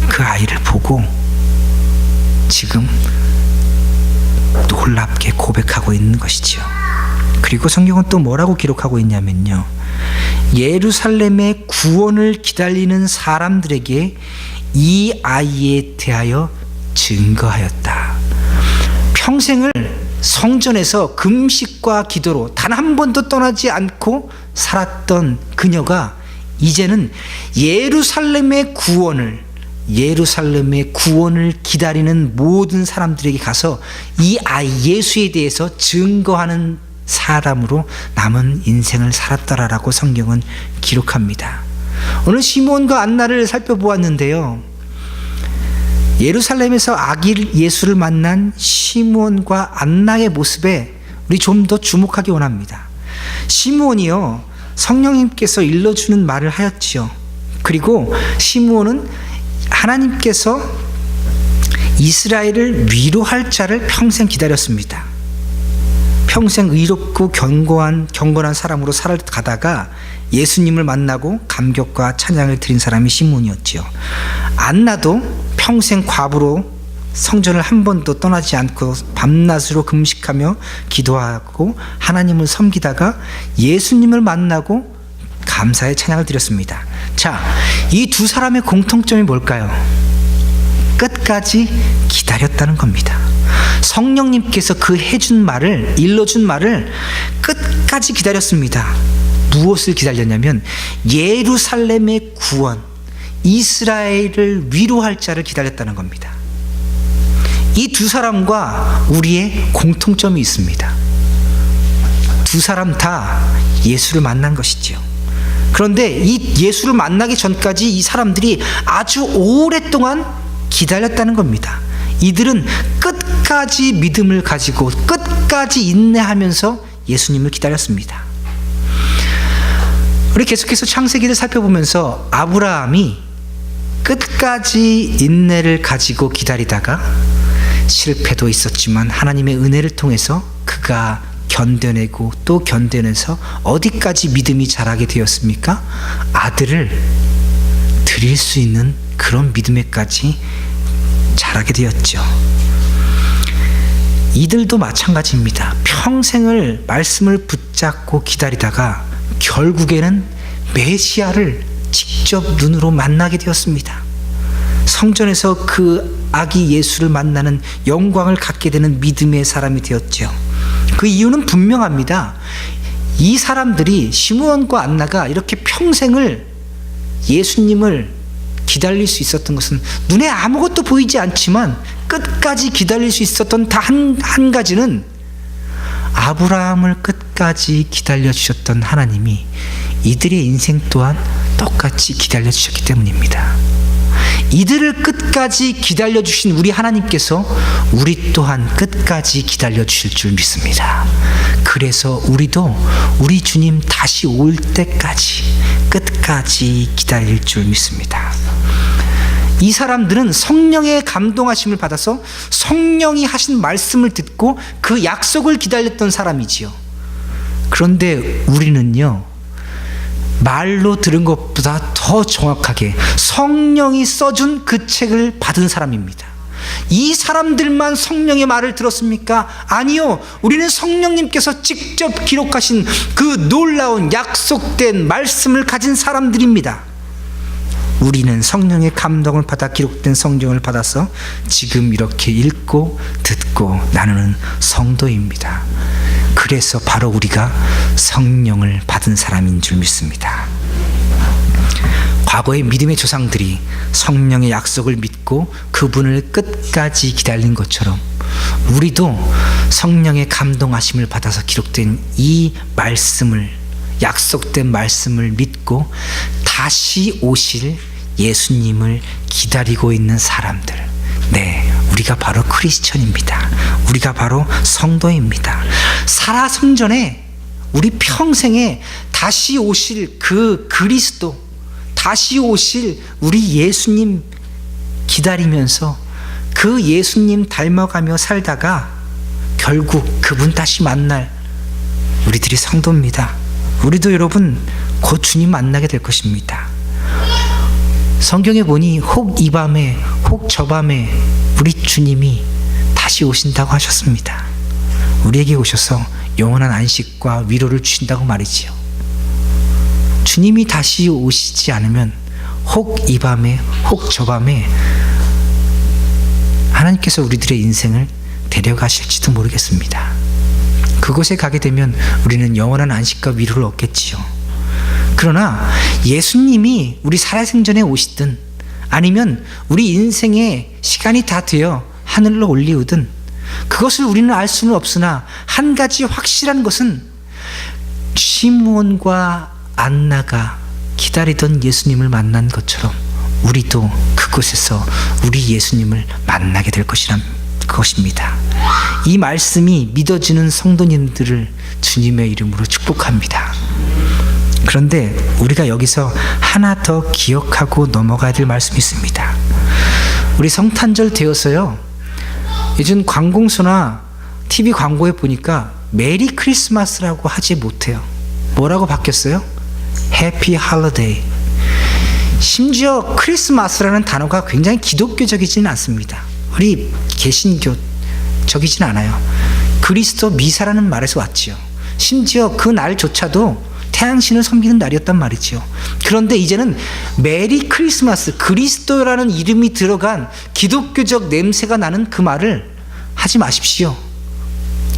그 아이를 보고 지금 놀랍게 고백하고 있는 것이지요. 그리고 성경은 또 뭐라고 기록하고 있냐면요, 예루살렘의 구원을 기다리는 사람들에게 이 아이에 대하여 증거하였다. 평생을 성전에서 금식과 기도로 단 한 번도 떠나지 않고 살았던 그녀가 이제는 예루살렘의 구원을 기다리는 모든 사람들에게 가서 이 아이 예수에 대해서 증거하는 사람으로 남은 인생을 살았더라라고 성경은 기록합니다. 오늘 시므온과 안나를 살펴보았는데요, 예루살렘에서 아기 예수를 만난 시므온과 안나의 모습에 우리 좀 더 주목하기 원합니다. 시므온이요, 성령님께서 일러주는 말을 하였지요. 그리고 시므온은 하나님께서 이스라엘을 위로할 자를 평생 기다렸습니다. 평생 의롭고 경건한 사람으로 살아가다가 예수님을 만나고 감격과 찬양을 드린 사람이 시므온이었지요. 안나도 평생 과부로 성전을 한 번도 떠나지 않고 밤낮으로 금식하며 기도하고 하나님을 섬기다가 예수님을 만나고 감사의 찬양을 드렸습니다. 자, 이 두 사람의 공통점이 뭘까요? 끝까지 기다렸다는 겁니다. 성령님께서 그 해준 말을, 일러준 말을 끝까지 기다렸습니다. 무엇을 기다렸냐면 예루살렘의 구원, 이스라엘을 위로할 자를 기다렸다는 겁니다. 이 두 사람과 우리의 공통점이 있습니다. 두 사람 다 예수를 만난 것이지요. 그런데 이 예수를 만나기 전까지 이 사람들이 아주 오랫동안 기다렸다는 겁니다. 이들은 끝까지 믿음을 가지고 끝까지 인내하면서 예수님을 기다렸습니다. 우리 계속해서 창세기를 살펴보면서 아브라함이 끝까지 인내를 가지고 기다리다가 실패도 있었지만 하나님의 은혜를 통해서 그가 견뎌내고 또 견뎌내서 어디까지 믿음이 자라게 되었습니까? 아들을 드릴 수 있는 그런 믿음에까지 자라게 되었죠. 이들도 마찬가지입니다. 평생을 말씀을 붙잡고 기다리다가 결국에는 메시아를 직접 눈으로 만나게 되었습니다. 성전에서 그 아기 예수를 만나는 영광을 갖게 되는 믿음의 사람이 되었죠. 그 이유는 분명합니다. 이 사람들이, 시므온과 안나가 이렇게 평생을 예수님을 기다릴 수 있었던 것은 눈에 아무것도 보이지 않지만 끝까지 기다릴 수 있었던 단 한 가지는 아브라함을 끝까지 기다려 주셨던 하나님이 이들의 인생 또한 똑같이 기다려 주셨기 때문입니다. 이들을 끝까지 기다려 주신 우리 하나님께서 우리 또한 끝까지 기다려 주실 줄 믿습니다. 그래서 우리도 우리 주님 다시 올 때까지 끝까지 기다릴 줄 믿습니다. 이 사람들은 성령의 감동하심을 받아서 성령이 하신 말씀을 듣고 그 약속을 기다렸던 사람이지요. 그런데 우리는요, 말로 들은 것보다 더 정확하게 성령이 써준 그 책을 받은 사람입니다. 이 사람들만 성령의 말을 들었습니까? 아니요. 우리는 성령님께서 직접 기록하신 그 놀라운 약속된 말씀을 가진 사람들입니다. 우리는 성령의 감동을 받아 기록된 성경을 받아서 지금 이렇게 읽고 듣고 나누는 성도입니다. 그래서 바로 우리가 성령을 받은 사람인 줄 믿습니다. 과거의 믿음의 조상들이 성령의 약속을 믿고 그분을 끝까지 기다린 것처럼 우리도 성령의 감동하심을 받아서 기록된 이 말씀을, 약속된 말씀을 믿고 다시 오실 예수님을 기다리고 있는 사람들, 네, 우리가 바로 크리스천입니다. 우리가 바로 성도입니다. 살아생전에 우리 평생에 다시 오실 그 그리스도, 다시 오실 우리 예수님 기다리면서 그 예수님 닮아가며 살다가 결국 그분 다시 만날 우리들이 성도입니다. 우리도 여러분 곧 주님 만나게 될 것입니다. 성경에 보니 혹 이 밤에 혹 저 밤에 우리 주님이 다시 오신다고 하셨습니다. 우리에게 오셔서 영원한 안식과 위로를 주신다고 말이지요. 주님이 다시 오시지 않으면 혹 이 밤에 혹 저 밤에 하나님께서 우리들의 인생을 데려가실지도 모르겠습니다. 그곳에 가게 되면 우리는 영원한 안식과 위로를 얻겠지요. 그러나 예수님이 우리 살아생전에 오시든 아니면 우리 인생의 시간이 다 되어 하늘로 올리우든 그것을 우리는 알 수는 없으나 한 가지 확실한 것은 시므온과 안나가 기다리던 예수님을 만난 것처럼 우리도 그곳에서 우리 예수님을 만나게 될 것입니다. 이 말씀이 믿어지는 성도님들을 주님의 이름으로 축복합니다. 그런데 우리가 여기서 하나 더 기억하고 넘어가야 될 말씀이 있습니다. 우리 성탄절 되어서요, 요즘 관공서나 TV 광고에 보니까 메리 크리스마스라고 하지 못해요. 뭐라고 바뀌었어요? 해피 할러데이. 심지어 크리스마스라는 단어가 굉장히 기독교적이지는 않습니다. 우리 개신교적이진 않아요. 그리스도 미사라는 말에서 왔지요. 심지어 그 날조차도 태양신을 섬기는 날이었단 말이지요. 그런데 이제는 메리 크리스마스, 그리스도라는 이름이 들어간 기독교적 냄새가 나는 그 말을 하지 마십시오.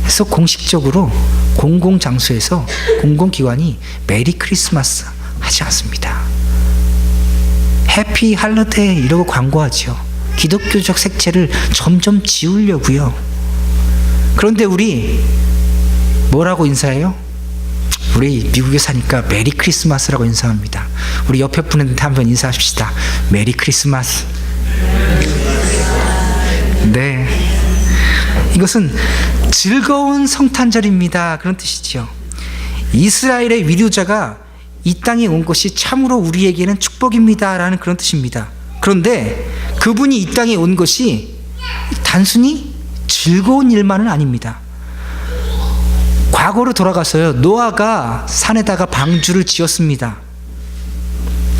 그래서 공식적으로 공공장소에서 공공기관이 메리 크리스마스 하지 않습니다. 해피 할러데이 이러고 광고하죠. 기독교적 색채를 점점 지우려고요. 그런데 우리 뭐라고 인사해요? 우리 미국에 사니까 메리 크리스마스라고 인사합니다. 우리 옆에 분한테 한번 인사합시다. 메리 크리스마스. 네, 이것은 즐거운 성탄절입니다, 그런 뜻이죠. 이스라엘의 위로자가 이 땅에 온 것이 참으로 우리에게는 축복입니다 라는 그런 뜻입니다. 그런데 그분이 이 땅에 온 것이 단순히 즐거운 일만은 아닙니다. 과거로 돌아가서요, 노아가 산에다가 방주를 지었습니다.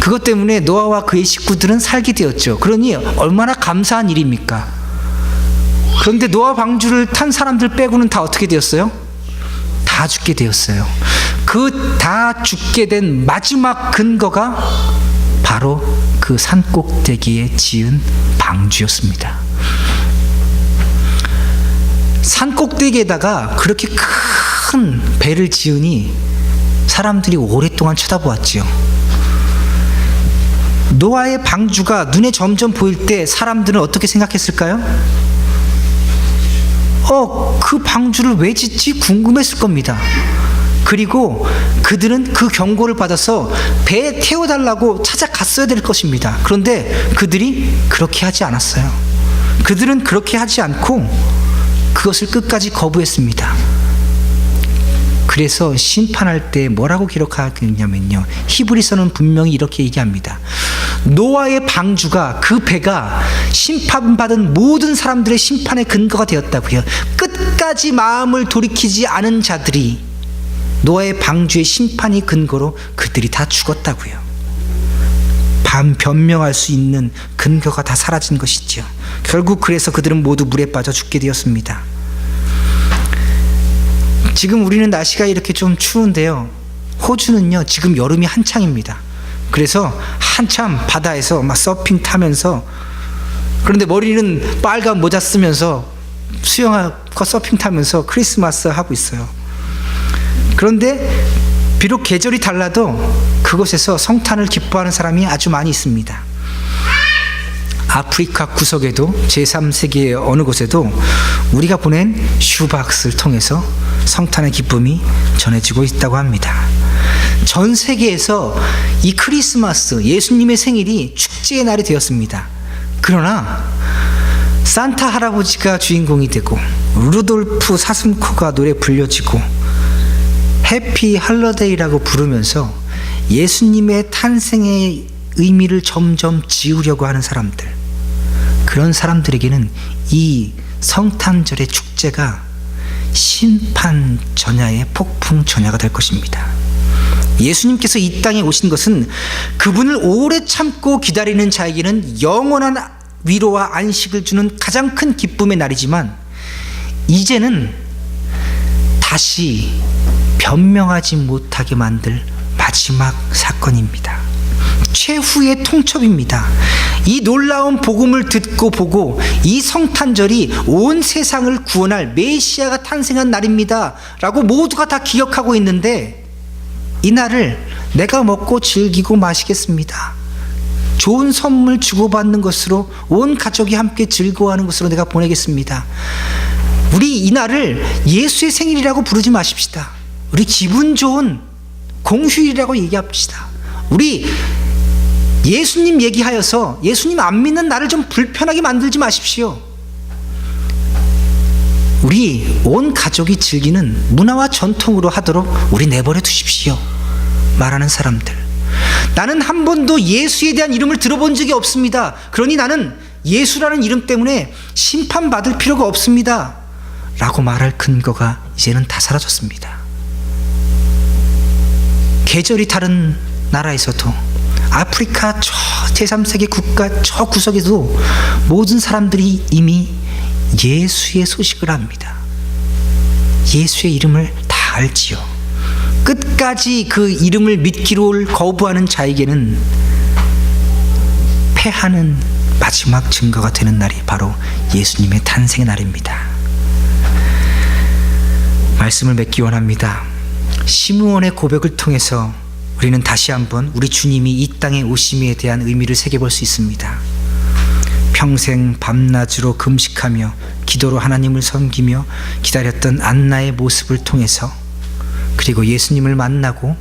그것 때문에 노아와 그의 식구들은 살게 되었죠. 그러니 얼마나 감사한 일입니까? 그런데 노아 방주를 탄 사람들 빼고는 다 어떻게 되었어요? 다 죽게 되었어요. 그 다 죽게 된 마지막 근거가 바로 그 산꼭대기에 지은 방주였습니다. 산꼭대기에다가 그렇게 큰 배를 지으니 사람들이 오랫동안 쳐다보았지요. 노아의 방주가 눈에 점점 보일 때 사람들은 어떻게 생각했을까요? 그 방주를 왜 짓지? 궁금했을 겁니다. 그리고 그들은 그 경고를 받아서 배에 태워달라고 찾아갔어야 될 것입니다. 그런데 그들이 그렇게 하지 않았어요. 그들은 그렇게 하지 않고 그것을 끝까지 거부했습니다. 그래서 심판할 때 뭐라고 기록하겠냐면요, 히브리서는 분명히 이렇게 얘기합니다. 노아의 방주가, 그 배가 심판받은 모든 사람들의 심판의 근거가 되었다고요. 끝까지 마음을 돌이키지 않은 자들이 노아의 방주의 심판이 근거로 그들이 다 죽었다고요. 변명할 수 있는 근거가 다 사라진 것이죠. 결국 그래서 그들은 모두 물에 빠져 죽게 되었습니다. 지금 우리는 날씨가 이렇게 좀 추운데요, 호주는요 지금 여름이 한창입니다. 그래서 한참 바다에서 막 서핑 타면서, 그런데 머리는 빨간 모자 쓰면서 수영하고 서핑 타면서 크리스마스 하고 있어요. 그런데 비록 계절이 달라도 그곳에서 성탄을 기뻐하는 사람이 아주 많이 있습니다. 아프리카 구석에도 제3세계의 어느 곳에도 우리가 보낸 슈박스를 통해서 성탄의 기쁨이 전해지고 있다고 합니다. 전 세계에서 이 크리스마스, 예수님의 생일이 축제의 날이 되었습니다. 그러나 산타 할아버지가 주인공이 되고 루돌프 사슴코가 노래 불려지고 해피 할러데이라고 부르면서 예수님의 탄생의 의미를 점점 지우려고 하는 사람들, 그런 사람들에게는 이 성탄절의 축제가 심판 전야의 폭풍 전야가 될 것입니다. 예수님께서 이 땅에 오신 것은 그분을 오래 참고 기다리는 자에게는 영원한 위로와 안식을 주는 가장 큰 기쁨의 날이지만, 이제는 다시 변명하지 못하게 만들 마지막 사건입니다. 최후의 통첩입니다. 이 놀라운 복음을 듣고 보고 이 성탄절이 온 세상을 구원할 메시아가 탄생한 날입니다 라고 모두가 다 기억하고 있는데, 이 날을 내가 먹고 즐기고 마시겠습니다, 좋은 선물 주고받는 것으로 온 가족이 함께 즐거워하는 것으로 내가 보내겠습니다, 우리 이 날을 예수의 생일이라고 부르지 마십시다, 우리 기분 좋은 공휴일이라고 얘기합시다, 우리 예수님 얘기하여서 예수님 안 믿는 나를 좀 불편하게 만들지 마십시오, 우리 온 가족이 즐기는 문화와 전통으로 하도록 우리 내버려 두십시오 말하는 사람들. 나는 한 번도 예수에 대한 이름을 들어본 적이 없습니다, 그러니 나는 예수라는 이름 때문에 심판받을 필요가 없습니다 라고 말할 근거가 이제는 다 사라졌습니다. 계절이 다른 나라에서도, 아프리카 저 제3세계 국가 저 구석에도 모든 사람들이 이미 예수의 소식을 합니다. 예수의 이름을 다 알지요. 끝까지 그 이름을 믿기를 거부하는 자에게는 패하는 마지막 증거가 되는 날이 바로 예수님의 탄생의 날입니다. 말씀을 맺기 원합니다. 시므온의 고백을 통해서 우리는 다시 한번 우리 주님이 이 땅에 오심에 대한 의미를 새겨볼 수 있습니다. 평생 밤낮으로 금식하며 기도로 하나님을 섬기며 기다렸던 안나의 모습을 통해서, 그리고 예수님을 만나고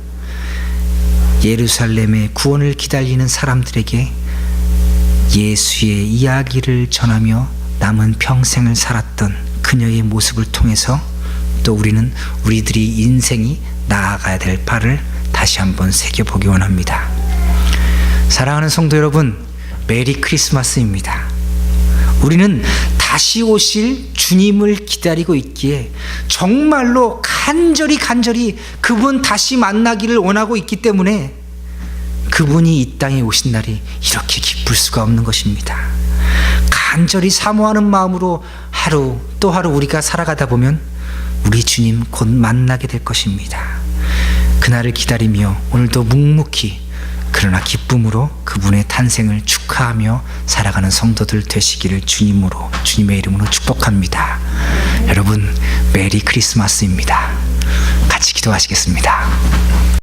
예루살렘의 구원을 기다리는 사람들에게 예수의 이야기를 전하며 남은 평생을 살았던 그녀의 모습을 통해서 또 우리는 우리들이 인생이 나아가야 될 바를 다시 한번 새겨보기 원합니다. 사랑하는 성도 여러분, 메리 크리스마스입니다. 우리는 다시 오실 주님을 기다리고 있기에 정말로 간절히 그분 다시 만나기를 원하고 있기 때문에 그분이 이 땅에 오신 날이 이렇게 기쁠 수가 없는 것입니다. 간절히 사모하는 마음으로 하루 또 하루 우리가 살아가다 보면 우리 주님 곧 만나게 될 것입니다. 그날을 기다리며 오늘도 묵묵히 그러나 기쁨으로 그분의 탄생을 축하하며 살아가는 성도들 되시기를 주님의 이름으로 축복합니다. 여러분, 메리 크리스마스입니다. 같이 기도하시겠습니다.